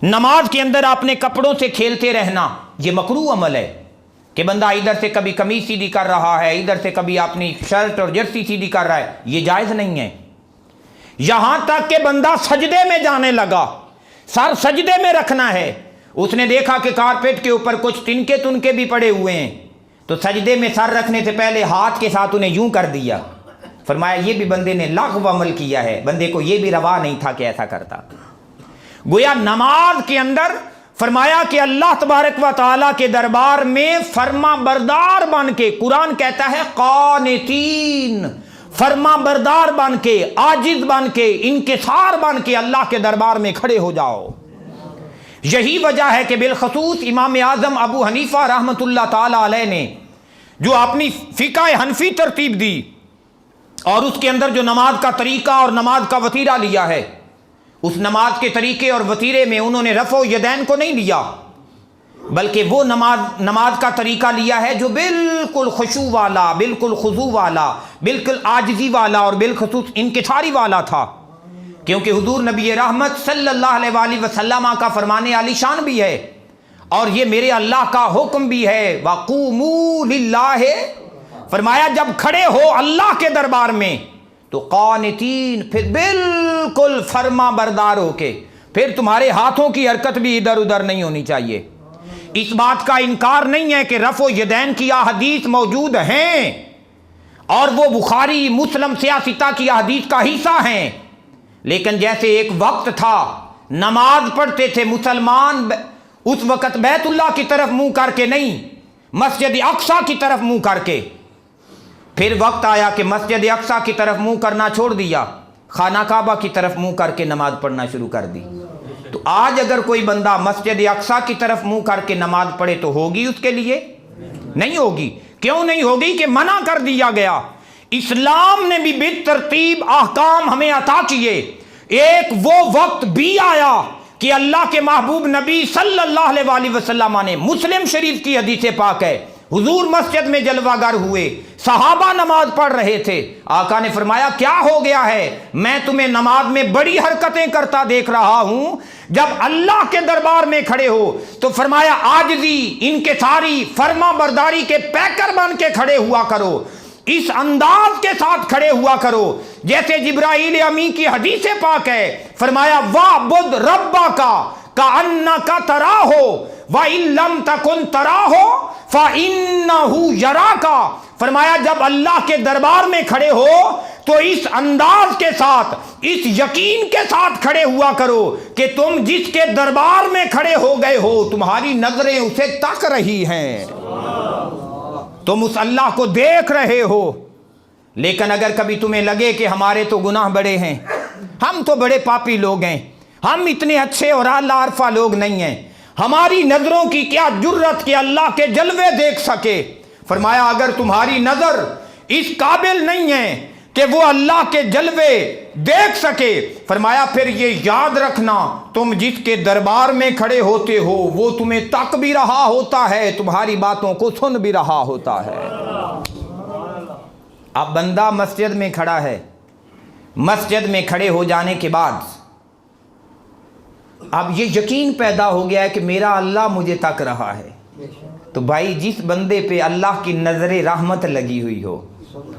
نماز کے اندر اپنے کپڑوں سے کھیلتے رہنا یہ مکروہ عمل ہے، کہ بندہ ادھر سے کبھی قمیص سیدھی کر رہا ہے، ادھر سے کبھی اپنی شرٹ اور جرسی سیدھی کر رہا ہے، یہ جائز نہیں ہے۔ یہاں تک کہ بندہ سجدے میں جانے لگا، سر سجدے میں رکھنا ہے، اس نے دیکھا کہ کارپیٹ کے اوپر کچھ تنکے تنکے بھی پڑے ہوئے ہیں، تو سجدے میں سر رکھنے سے پہلے ہاتھ کے ساتھ انہیں یوں کر دیا، فرمایا یہ بھی بندے نے لغو عمل کیا ہے، بندے کو یہ بھی روا نہیں تھا کہ ایسا کرتا۔ گویا نماز کے اندر فرمایا کہ اللہ تبارک و تعالیٰ کے دربار میں فرما بردار بن کے، قرآن کہتا ہے قانتین، فرما بردار بن کے، عاجز بن کے، انکسار بن کے اللہ کے دربار میں کھڑے ہو جاؤ۔ یہی وجہ ہے کہ بالخصوص امام اعظم ابو حنیفہ رحمۃ اللہ تعالی علیہ نے جو اپنی فقہ حنفی ترتیب دی اور اس کے اندر جو نماز کا طریقہ اور نماز کا وتیرہ لیا ہے، اس نماز کے طریقے اور وتیرے میں انہوں نے رفع یدین کو نہیں لیا، بلکہ وہ نماز کا طریقہ لیا ہے جو بالکل خشوع والا، بالکل خضوع والا، بالکل عاجزی والا اور بالخصوص انکساری والا تھا، کیونکہ حضور نبی رحمت صلی اللہ علیہ وآلہ وسلم کا فرمان عالی شان بھی ہے اور یہ میرے اللہ کا حکم بھی ہے، وَقُومُوا لِلَّهِ، فرمایا جب کھڑے ہو اللہ کے دربار میں تو قانتین، پھر بالکل فرما بردار ہو کے، پھر تمہارے ہاتھوں کی حرکت بھی ادھر ادھر نہیں ہونی چاہیے۔ اس بات کا انکار نہیں ہے کہ رفع یدین کی احادیث موجود ہیں اور وہ بخاری مسلم سیاستہ کی احادیث کا حصہ ہیں، لیکن جیسے ایک وقت تھا نماز پڑھتے تھے مسلمان اس وقت بیت اللہ کی طرف منہ کر کے نہیں، مسجد اقصیٰ کی طرف منہ کر کے، پھر وقت آیا کہ مسجد اقصیٰ کی طرف منہ کرنا چھوڑ دیا، خانہ کعبہ کی طرف منہ کر کے نماز پڑھنا شروع کر دی۔ تو آج اگر کوئی بندہ مسجد اقصیٰ کی طرف منہ کر کے نماز پڑھے تو ہوگی اس کے لیے؟ نہیں ہوگی۔ کیوں نہیں ہوگی؟ کہ منع کر دیا گیا۔ اسلام نے بھی بالترتیب احکام ہمیں عطا کیے۔ ایک وہ وقت بھی آیا کہ اللہ کے محبوب نبی صلی اللہ علیہ وآلہ وسلم نے، مسلم شریف کی حدیث پاک ہے، حضور مسجد میں جلوہ گر ہوئے، صحابہ نماز پڑھ رہے تھے، آقا نے فرمایا کیا ہو گیا ہے؟ میں تمہیں نماز میں بڑی حرکتیں کرتا دیکھ رہا ہوں، جب اللہ کے دربار میں کھڑے ہو تو فرمایا عاجزی، انکساری، فرما برداری کے پیکر بن کے کھڑے ہوا کرو، اس انداز کے ساتھ کھڑے ہوا کرو جیسے جبرائیل امی کی حدیث پاک ہے، فرمایا وَعْبُدْ رَبَّكَ كَأَنَّكَ تَرَاهُ وَإِن لَّمْ تَكُن تَرَاهُ فَإِنَّهُ يَرَاكَ، فرمایا جب اللہ کے دربار میں کھڑے ہو تو اس انداز کے ساتھ، اس یقین کے ساتھ کھڑے ہوا کرو کہ تم جس کے دربار میں کھڑے ہو گئے ہو تمہاری نظریں اسے تک رہی ہیں، تم اس اللہ کو دیکھ رہے ہو۔ لیکن اگر کبھی تمہیں لگے کہ ہمارے تو گناہ بڑے ہیں، ہم تو بڑے پاپی لوگ ہیں، ہم اتنے اچھے اور اعلیٰ عرفہ لوگ نہیں ہیں، ہماری نظروں کی کیا جرت کہ اللہ کے جلوے دیکھ سکے، فرمایا اگر تمہاری نظر اس قابل نہیں ہے کہ وہ اللہ کے جلوے دیکھ سکے، فرمایا پھر یہ یاد رکھنا تم جس کے دربار میں کھڑے ہوتے ہو وہ تمہیں تک بھی رہا ہوتا ہے، تمہاری باتوں کو سن بھی رہا ہوتا ہے۔ اب بندہ مسجد میں کھڑا ہے، مسجد میں کھڑے ہو جانے کے بعد اب یہ یقین پیدا ہو گیا ہے کہ میرا اللہ مجھے تک رہا ہے، تو بھائی جس بندے پہ اللہ کی نظر رحمت لگی ہوئی ہو،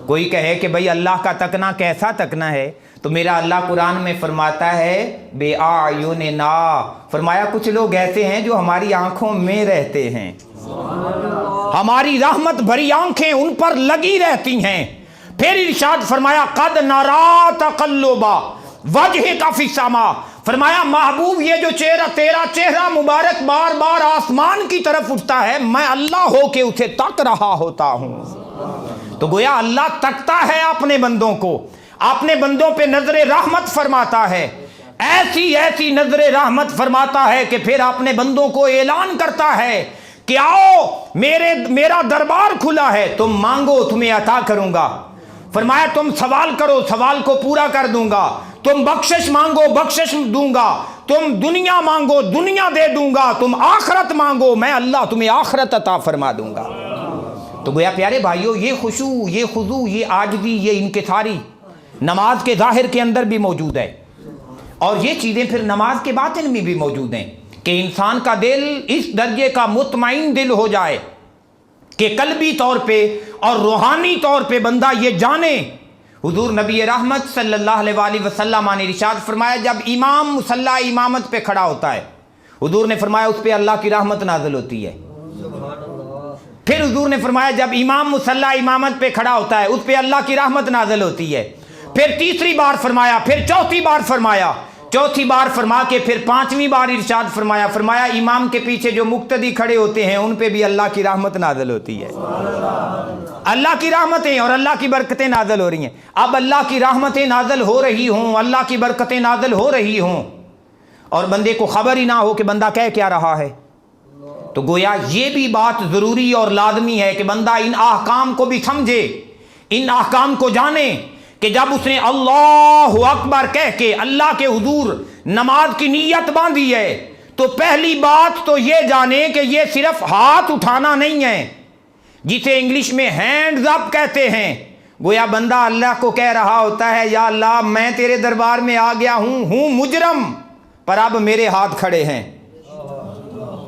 کوئی کہے کہ بھائی اللہ کا تکنا کیسا تکنا ہے، تو میرا اللہ قرآن میں فرماتا ہے بے اعیننا، فرمایا کچھ لوگ ایسے ہیں جو ہماری آنکھوں میں رہتے ہیں، ہماری رحمت بھری آنکھیں ان پر لگی رہتی ہیں۔ پھر ارشاد فرمایا قد نرا تقلب وجہک فی السماء، فرمایا محبوب یہ جو چہرہ تیرا چہرہ مبارک بار بار آسمان کی طرف اٹھتا ہے، میں اللہ ہو کے اسے تک رہا ہوتا ہوں۔ تو گویا اللہ تکتا ہے اپنے بندوں کو، اپنے بندوں پہ نظر رحمت فرماتا ہے، ایسی ایسی نظر رحمت فرماتا ہے کہ پھر اپنے بندوں کو اعلان کرتا ہے کہ آؤ میرا دربار کھلا ہے، تم مانگو تمہیں عطا کروں گا، فرمایا تم سوال کرو سوال کو پورا کر دوں گا، تم بخشش مانگو بخشش دوں گا، تم دنیا مانگو دنیا دے دوں گا، تم آخرت مانگو میں اللہ تمہیں آخرت عطا فرما دوں گا۔ تو گویا پیارے بھائیو یہ خشوع، یہ خضوع، یہ عاجزی، یہ انکساری نماز کے ظاہر کے اندر بھی موجود ہے، اور یہ چیزیں پھر نماز کے باطن میں بھی موجود ہیں کہ انسان کا دل اس درجے کا مطمئن دل ہو جائے کہ قلبی طور پہ اور روحانی طور پہ بندہ یہ جانے۔ حضور نبی رحمت صلی اللہ علیہ وآلہ وسلم نے ارشاد فرمایا جب امام مصلی امامت پہ کھڑا ہوتا ہے، حضور نے فرمایا اس پہ اللہ کی رحمت نازل ہوتی ہے۔ پھر حضور نے فرمایا جب امام مصلی امامت پہ کھڑا ہوتا ہے اس پہ اللہ کی رحمت نازل ہوتی ہے۔ پھر تیسری بار فرمایا، پھر چوتھی بار فرمایا، چوتھی بار فرما کے پھر پانچویں بار ارشاد فرمایا، فرمایا امام کے پیچھے جو مقتدی کھڑے ہوتے ہیں ان پہ بھی اللہ کی رحمت نازل ہوتی ہے۔ اللہ کی رحمتیں اور اللہ کی برکتیں نازل ہو رہی ہیں۔ اب اللہ کی رحمتیں نازل ہو رہی ہوں، اللہ کی برکتیں نازل ہو رہی ہوں اور بندے کو خبر ہی نہ ہو کہ بندہ کہہ کیا رہا ہے، تو گویا یہ بھی بات ضروری اور لازمی ہے کہ بندہ ان احکام کو بھی سمجھے، ان احکام کو جانے کہ جب اس نے اللہ اکبر کہہ کے اللہ کے حضور نماز کی نیت باندھی ہے تو پہلی بات تو یہ جانے کہ یہ صرف ہاتھ اٹھانا نہیں ہے جسے انگلش میں ہینڈز اپ کہتے ہیں. گویا بندہ اللہ کو کہہ رہا ہوتا ہے یا اللہ میں تیرے دربار میں آ گیا ہوں مجرم، پر اب میرے ہاتھ کھڑے ہیں،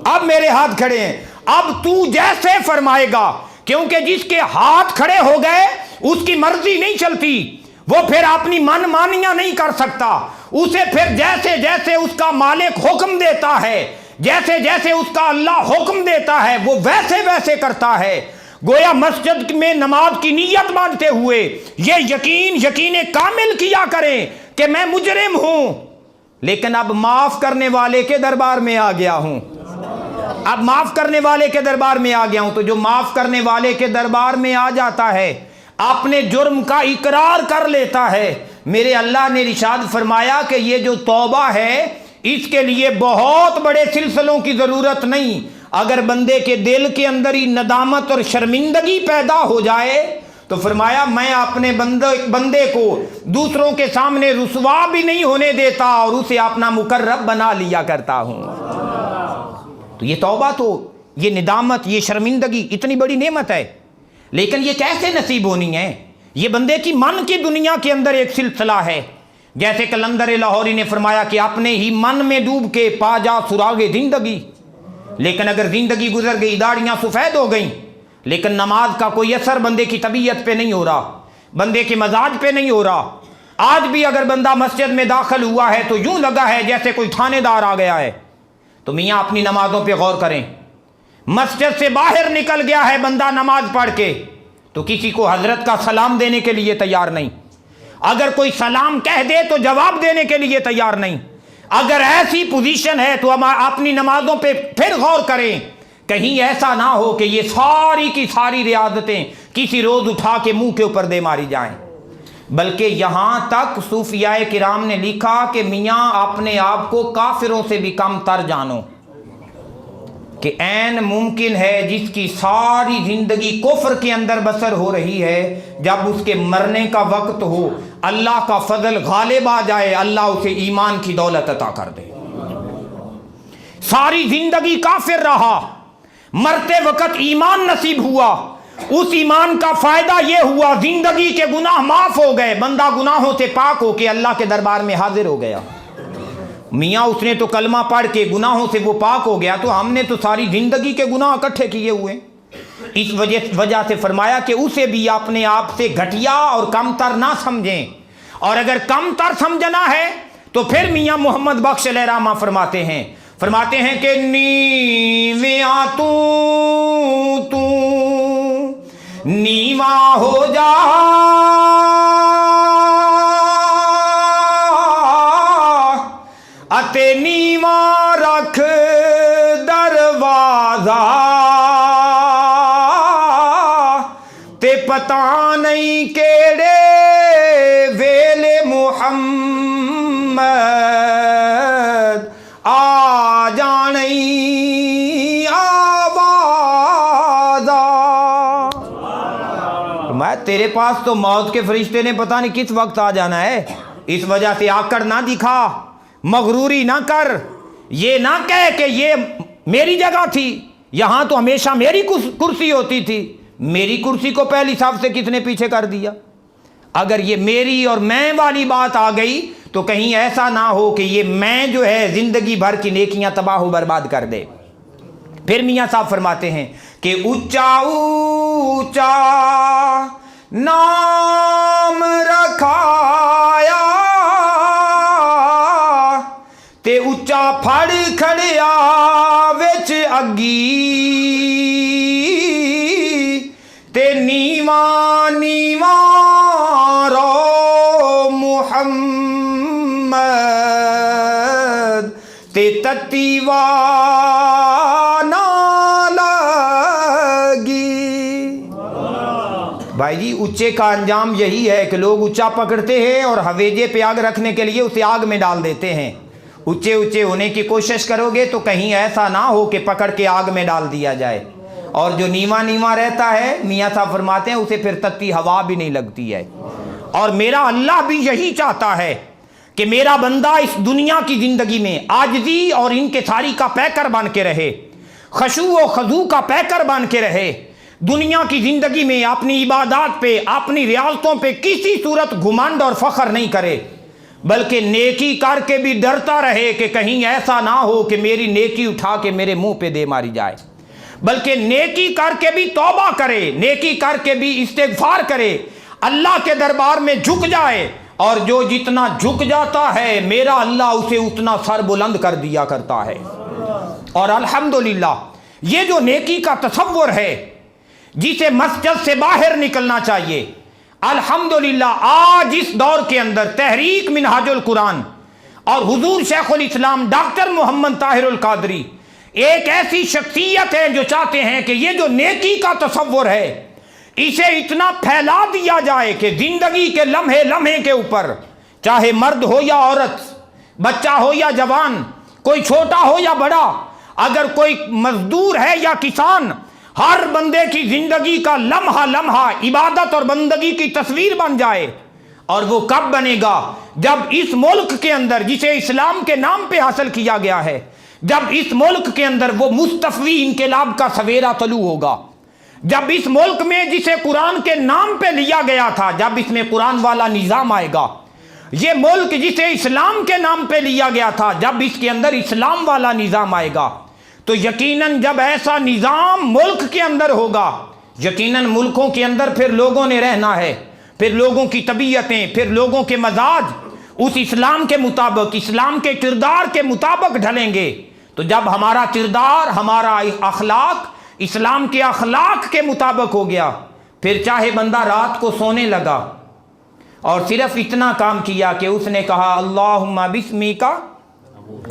اب میرے ہاتھ کھڑے ہیں، اب تو جیسے فرمائے گا. کیونکہ جس کے ہاتھ کھڑے ہو گئے اس کی مرضی نہیں چلتی، وہ پھر اپنی من مانیاں نہیں کر سکتا. اسے پھر جیسے جیسے اس کا مالک حکم دیتا ہے، جیسے جیسے اس کا اللہ حکم دیتا ہے وہ ویسے ویسے کرتا ہے. گویا مسجد میں نماز کی نیت باندھتے ہوئے یہ یقین کامل کیا کریں کہ میں مجرم ہوں لیکن اب معاف کرنے والے کے دربار میں آ گیا ہوں، اب معاف کرنے والے کے دربار میں آ گیا ہوں. تو جو معاف کرنے والے کے دربار میں آ جاتا ہے اپنے جرم کا اقرار کر لیتا ہے. میرے اللہ نے ارشاد فرمایا کہ یہ جو توبہ ہے اس کے لیے بہت بڑے سلسلوں کی ضرورت نہیں. اگر بندے کے دل کے اندر ہی ندامت اور شرمندگی پیدا ہو جائے تو فرمایا میں اپنے بندے کو دوسروں کے سامنے رسوا بھی نہیں ہونے دیتا اور اسے اپنا مقرب بنا لیا کرتا ہوں. تو یہ توبہ، تو یہ ندامت، یہ شرمندگی اتنی بڑی نعمت ہے، لیکن یہ کیسے نصیب ہونی ہے؟ یہ بندے کی من کی دنیا کے اندر ایک سلسلہ ہے. جیسے کلندر لاہوری نے فرمایا کہ اپنے ہی من میں ڈوب کے پا جا سراغ زندگی. لیکن اگر زندگی گزر گئی، داڑیاں سفید ہو گئیں، لیکن نماز کا کوئی اثر بندے کی طبیعت پہ نہیں ہو رہا، بندے کے مزاج پہ نہیں ہو رہا. آج بھی اگر بندہ مسجد میں داخل ہوا ہے تو یوں لگا ہے جیسے کوئی تھانے دار آ گیا ہے. تو میاں اپنی نمازوں پہ غور کریں. مسجد سے باہر نکل گیا ہے بندہ نماز پڑھ کے تو کسی کو حضرت کا سلام دینے کے لیے تیار نہیں، اگر کوئی سلام کہہ دے تو جواب دینے کے لیے تیار نہیں. اگر ایسی پوزیشن ہے تو ہم اپنی نمازوں پہ پھر غور کریں، کہیں ایسا نہ ہو کہ یہ ساری کی ساری ریاضتیں کسی روز اٹھا کے منہ کے اوپر دے ماری جائیں. بلکہ یہاں تک صوفیاء کرام نے لکھا کہ میاں اپنے آپ کو کافروں سے بھی کم تر جانو، کہ عین ممکن ہے جس کی ساری زندگی کفر کے اندر بسر ہو رہی ہے، جب اس کے مرنے کا وقت ہو اللہ کا فضل غالب آ جائے، اللہ اسے ایمان کی دولت عطا کر دے. ساری زندگی کافر رہا، مرتے وقت ایمان نصیب ہوا، اس ایمان کا فائدہ یہ ہوا زندگی کے گناہ معاف ہو گئے، بندہ گناہوں سے پاک ہو کے اللہ کے دربار میں حاضر ہو گیا. میاں اس نے تو کلمہ پڑھ کے گناہوں سے وہ پاک ہو گیا، تو ہم نے تو ساری زندگی کے گناہ اکٹھے کیے ہوئے. اس وجہ سے فرمایا کہ اسے بھی اپنے آپ سے گھٹیا اور کم تر نہ سمجھیں، اور اگر کم تر سمجھنا ہے تو پھر میاں محمد بخش علیہ رحمہ فرماتے ہیں کہ نیویاں تو نیواں ہو جا، اتے نیواں رکھ دروازہ، تے پتہ نہیں کیڑے ویلے محمد آ جانی آوازہ. میں تیرے پاس تو موت کے فرشتے نے پتہ نہیں کس وقت آ جانا ہے، اس وجہ سے آکڑ نہ دکھا، مغروری نہ کر، یہ نہ کہے کہ یہ میری جگہ تھی، یہاں تو ہمیشہ میری کرسی ہوتی تھی. میری کرسی کو پہلی صف سے کس نے پیچھے کر دیا؟ اگر یہ میری اور میں والی بات آ گئی تو کہیں ایسا نہ ہو کہ یہ میں جو ہے زندگی بھر کی نیکیاں تباہ و برباد کر دے. پھر میاں صاحب فرماتے ہیں کہ اونچا اونچا نام رکھایا تے اونچا پھڑ کھڑیا وچ اگی، تے نیواں نیواں رو محمد، تے تتی وانا لگی. بھائی جی اونچے کا انجام یہی ہے کہ لوگ اونچا پکڑتے ہیں اور ہویجے پہ آگ رکھنے کے لیے اسے آگ میں ڈال دیتے ہیں. اونچے اونچے ہونے کی کوشش کرو گے تو کہیں ایسا نہ ہو کہ پکڑ کے آگ میں ڈال دیا جائے. اور جو نیواں نیواں رہتا ہے میاں صاحب فرماتے ہیں اسے پھر تتی ہوا بھی نہیں لگتی ہے. اور میرا اللہ بھی یہی چاہتا ہے کہ میرا بندہ اس دنیا کی زندگی میں عاجزی اور انکساری کا پیکر بن کے رہے، خشوع و خضوع کا پیکر بن کے رہے، دنیا کی زندگی میں اپنی عبادات پہ، اپنی ریاضتوں پہ کسی صورت گھمنڈ اور فخر نہیں کرے، بلکہ نیکی کر کے بھی ڈرتا رہے کہ کہیں ایسا نہ ہو کہ میری نیکی اٹھا کے میرے منہ پہ دے ماری جائے، بلکہ نیکی کر کے بھی توبہ کرے، نیکی کر کے بھی استغفار کرے، اللہ کے دربار میں جھک جائے، اور جو جتنا جھک جاتا ہے میرا اللہ اسے اتنا سر بلند کر دیا کرتا ہے۔ اور الحمدللہ یہ جو نیکی کا تصور ہے جسے مسجد سے باہر نکلنا چاہیے، الحمدللہ آج اس دور کے اندر تحریک منہاج القرآن اور حضور شیخ الاسلام ڈاکٹر محمد طاہر القادری ایک ایسی شخصیت ہے جو چاہتے ہیں کہ یہ جو نیکی کا تصور ہے اسے اتنا پھیلا دیا جائے کہ زندگی کے لمحے لمحے کے اوپر، چاہے مرد ہو یا عورت، بچہ ہو یا جوان، کوئی چھوٹا ہو یا بڑا، اگر کوئی مزدور ہے یا کسان، ہر بندے کی زندگی کا لمحہ لمحہ عبادت اور بندگی کی تصویر بن جائے۔ اور وہ کب بنے گا؟ جب اس ملک کے اندر جسے اسلام کے نام پہ حاصل کیا گیا ہے، جب اس ملک کے اندر وہ مستفی انقلاب کا سویرا طلوع ہوگا، جب اس ملک میں جسے قرآن کے نام پہ لیا گیا تھا، جب اس میں قرآن والا نظام آئے گا، یہ ملک جسے اسلام کے نام پہ لیا گیا تھا، جب اس کے اندر اسلام والا نظام آئے گا، تو یقیناً جب ایسا نظام ملک کے اندر ہوگا، یقیناً ملکوں کے اندر پھر لوگوں نے رہنا ہے، پھر لوگوں کی طبیعتیں، پھر لوگوں کے مزاج اس اسلام کے مطابق، اسلام کے کردار کے مطابق ڈھلیں گے۔ تو جب ہمارا کردار، ہمارا اخلاق اسلام کے اخلاق کے مطابق ہو گیا، پھر چاہے بندہ رات کو سونے لگا اور صرف اتنا کام کیا کہ اس نے کہا اللہم بسمیک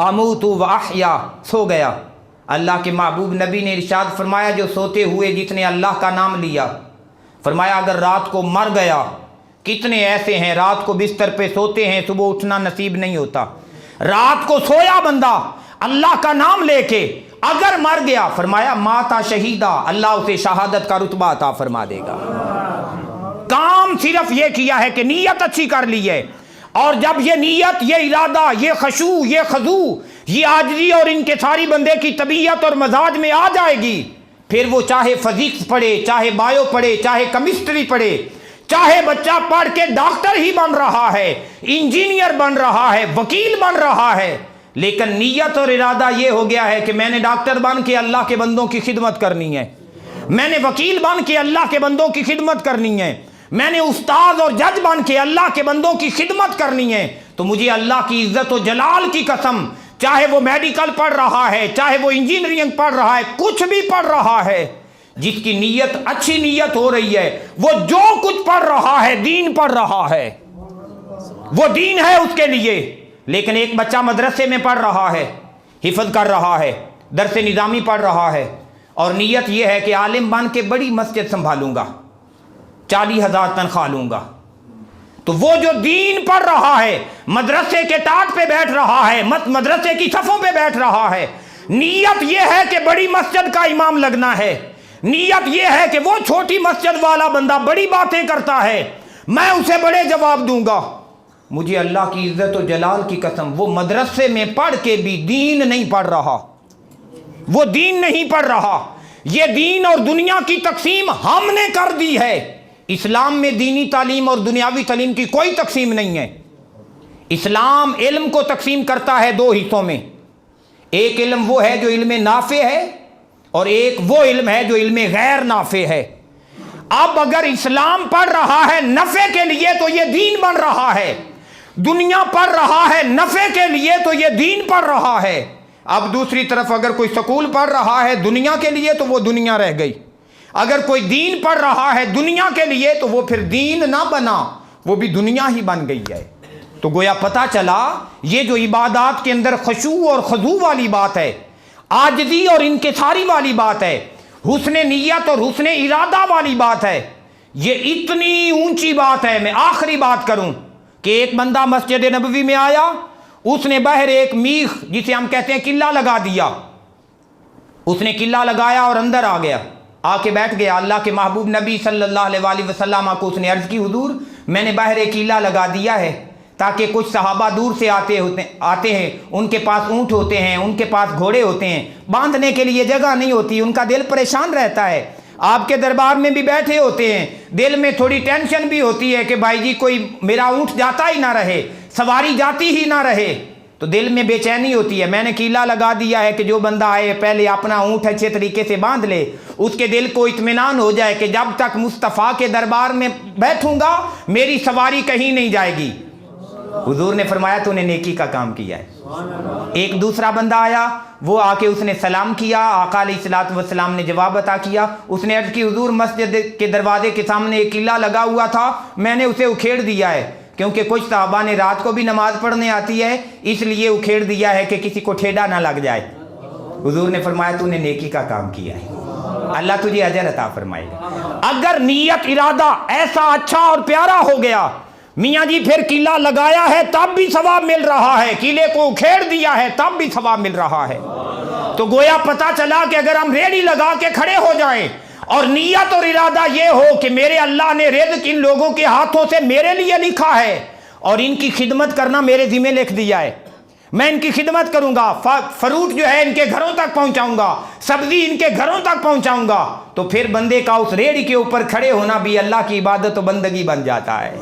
اموت و احیا، سو گیا۔ اللہ کے محبوب نبی نے ارشاد فرمایا جو سوتے ہوئے جس نے اللہ کا نام لیا، فرمایا اگر رات کو مر گیا، کتنے ایسے ہیں رات کو بستر پہ سوتے ہیں، صبح اٹھنا نصیب نہیں ہوتا، رات کو سویا بندہ اللہ کا نام لے کے، اگر مر گیا فرمایا ماتا شہیدہ، اللہ اسے شہادت کا رتبہ عطا فرما دے گا۔ کام صرف یہ کیا ہے کہ نیت اچھی کر لی ہے، اور جب یہ نیت، یہ ارادہ، یہ خشوع، یہ خضوع، یہ عاجزی اور انکساری بندے کی طبیعت اور مزاج میں آ جائے گی، پھر وہ چاہے فزکس پڑھے، چاہے بایو پڑھے، چاہے کیمسٹری پڑھے، چاہے بچہ پڑھ کے ڈاکٹر ہی بن رہا ہے، انجینئر بن رہا ہے، وکیل بن رہا ہے، لیکن نیت اور ارادہ یہ ہو گیا ہے کہ میں نے ڈاکٹر بن کے اللہ کے بندوں کی خدمت کرنی ہے، میں نے وکیل بن کے اللہ کے بندوں کی خدمت کرنی ہے، میں نے استاد اور جج بن کے اللہ کے بندوں کی خدمت کرنی ہے، تو مجھے اللہ کی عزت و جلال کی قسم، چاہے وہ میڈیکل پڑھ رہا ہے، چاہے وہ انجینئرنگ پڑھ رہا ہے، کچھ بھی پڑھ رہا ہے، جس کی نیت اچھی نیت ہو رہی ہے، وہ جو کچھ پڑھ رہا ہے دین پڑھ رہا ہے، وہ دین ہے اس کے لیے۔ لیکن ایک بچہ مدرسے میں پڑھ رہا ہے، حفظ کر رہا ہے، درس نظامی پڑھ رہا ہے، اور نیت یہ ہے کہ عالم بن کے بڑی مسجد سنبھالوں گا، 40,000 تنخواہ لوں گا، تو وہ جو دین پڑھ رہا ہے، مدرسے کے ٹاٹ پہ بیٹھ رہا ہے، مدرسے کی صفوں پہ بیٹھ رہا ہے، نیت یہ ہے کہ بڑی مسجد کا امام لگنا ہے، نیت یہ ہے کہ وہ چھوٹی مسجد والا بندہ بڑی باتیں کرتا ہے، میں اسے بڑے جواب دوں گا، مجھے اللہ کی عزت و جلال کی قسم وہ مدرسے میں پڑھ کے بھی دین نہیں پڑھ رہا، وہ دین نہیں پڑھ رہا۔ یہ دین اور دنیا کی تقسیم ہم نے کر دی ہے، اسلام میں دینی تعلیم اور دنیاوی تعلیم کی کوئی تقسیم نہیں ہے۔ اسلام علم کو تقسیم کرتا ہے 2 حصوں میں، ایک علم وہ ہے جو علم نافع ہے، اور ایک وہ علم ہے جو علم غیر نافع ہے۔ اب اگر اسلام پڑھ رہا ہے نفع کے لیے تو یہ دین بن رہا ہے، دنیا پڑھ رہا ہے نفع کے لیے تو یہ دین پڑھ رہا ہے۔ اب دوسری طرف اگر کوئی سکول پڑھ رہا ہے دنیا کے لیے تو وہ دنیا رہ گئی، اگر کوئی دین پڑھ رہا ہے دنیا کے لیے تو وہ پھر دین نہ بنا، وہ بھی دنیا ہی بن گئی ہے۔ تو گویا پتہ چلا یہ جو عبادات کے اندر خشوع اور خضوع والی بات ہے، عاجزی اور انکساری والی بات ہے، حسن نیت اور حسن ارادہ والی بات ہے، یہ اتنی اونچی بات ہے۔ میں آخری بات کروں کہ ایک بندہ مسجد نبوی میں آیا، اس نے باہر ایک میخ جسے ہم کہتے ہیں قلعہ لگا دیا، اس نے قلعہ لگایا اور اندر آ گیا، آ کے بیٹھ گیا۔ اللہ کے محبوب نبی صلی اللہ علیہ وآلہ وسلم کو اس نے عرض کی حضور میں نے باہر ایک قلعہ لگا دیا ہے، تاکہ کچھ صحابہ دور سے آتے ہیں، ان کے پاس اونٹ ہوتے ہیں، ان کے پاس گھوڑے ہوتے ہیں، باندھنے کے لیے جگہ نہیں ہوتی، ان کا دل پریشان رہتا ہے، آپ کے دربار میں بھی بیٹھے ہوتے ہیں، دل میں تھوڑی ٹینشن بھی ہوتی ہے کہ بھائی جی کوئی میرا اونٹ جاتا ہی نہ رہے، سواری جاتی ہی نہ رہے، تو دل میں بے چینی ہوتی ہے۔ میں نے کیلا لگا دیا ہے کہ جو بندہ آئے پہلے اپنا اونٹ اچھے طریقے سے باندھ لے، اس کے دل کو اطمینان ہو جائے کہ جب تک مصطفیٰ کے دربار میں بیٹھوں گا میری سواری کہیں نہیں جائے گی۔ حضور نے فرمایا تو نے نیکی کا کام کیا ہے۔ ایک دوسرا بندہ آیا، وہ آ کے اس نے سلام کیا، آقا علیہ الصلوۃ والسلام نے جواب عطا کیا۔ اس نے عرض کی حضور مسجد کے دروازے کے سامنے ایک قلعہ لگا ہوا تھا، میں نے اسے اکھیڑ دیا ہے، کیونکہ کچھ صحابہ نے رات کو بھی نماز پڑھنے آتی ہے، اس لیے اکھیڑ دیا ہے کہ کسی کو ٹھیڈا نہ لگ جائے۔ حضور نے فرمایا تو نے نیکی کا کام کیا ہے، اللہ تجھے اجر عطا فرمائے گا۔ اگر نیت ارادہ ایسا اچھا اور پیارا ہو گیا، میاں جی پھر قلعہ لگایا ہے تب بھی ثواب مل رہا ہے، قلعے کو اکھیڑ دیا ہے تب بھی ثواب مل رہا ہے۔ تو گویا پتہ چلا کہ اگر ہم ریڑھی لگا کے کھڑے ہو جائیں اور نیت اور ارادہ یہ ہو کہ میرے اللہ نے رزق ان لوگوں کے ہاتھوں سے میرے لیے لکھا ہے اور ان کی خدمت کرنا میرے ذمہ لکھ دیا ہے، میں ان کی خدمت کروں گا، فروٹ جو ہے ان کے گھروں تک پہنچاؤں گا، سبزی ان کے گھروں تک پہنچاؤں گا، تو پھر بندے کا اس ریڑھی کے اوپر کھڑے ہونا بھی اللہ کی عبادت و بندگی بن جاتا ہے۔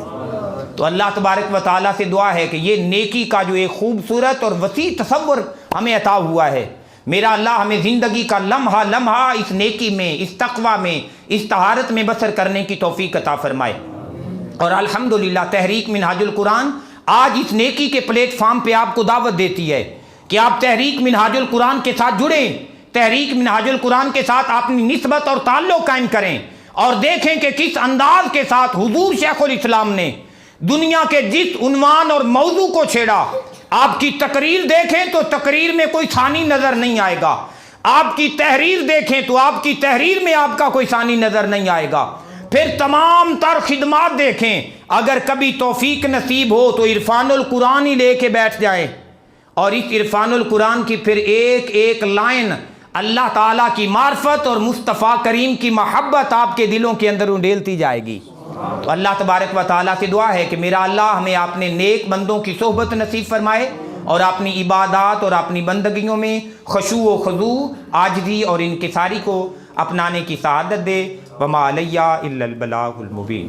تو اللہ تبارک و تعالیٰ سے دعا ہے کہ یہ نیکی کا جو ایک خوبصورت اور وسیع تصور ہمیں عطا ہوا ہے، میرا اللہ ہمیں زندگی کا لمحہ لمحہ اس نیکی میں، اس تقوی میں، اس طہارت میں بسر کرنے کی توفیق عطا فرمائے۔ اور الحمدللہ تحریک منہاج القرآن آج اس نیکی کے پلیٹ فارم پہ آپ کو دعوت دیتی ہے کہ آپ تحریک منہاج القرآن کے ساتھ جڑیں، تحریک منہاج القرآن کے ساتھ اپنی نسبت اور تعلق قائم کریں اور دیکھیں کہ کس انداز کے ساتھ حضور شیخ الاسلام نے دنیا کے جس عنوان اور موضوع کو چھیڑا۔ آپ کی تقریر دیکھیں تو تقریر میں کوئی ثانی نظر نہیں آئے گا، آپ کی تحریر دیکھیں تو آپ کی تحریر میں آپ کا کوئی ثانی نظر نہیں آئے گا، پھر تمام تر خدمات دیکھیں، اگر کبھی توفیق نصیب ہو تو عرفان القرآن ہی لے کے بیٹھ جائیں، اور اس عرفان القرآن کی پھر ایک ایک لائن اللہ تعالیٰ کی معرفت اور مصطفیٰ کریم کی محبت آپ کے دلوں کے اندر انڈیلتی جائے گی۔ تو اللہ تبارک و تعالیٰ سے دعا ہے کہ میرا اللہ ہمیں اپنے نیک بندوں کی صحبت نصیب فرمائے اور اپنی عبادات اور اپنی بندگیوں میں خشوع و خضوع، عاجزی اور انکساری کو اپنانے کی سعادت دے۔ وما علیہ الا البلاغ المبین۔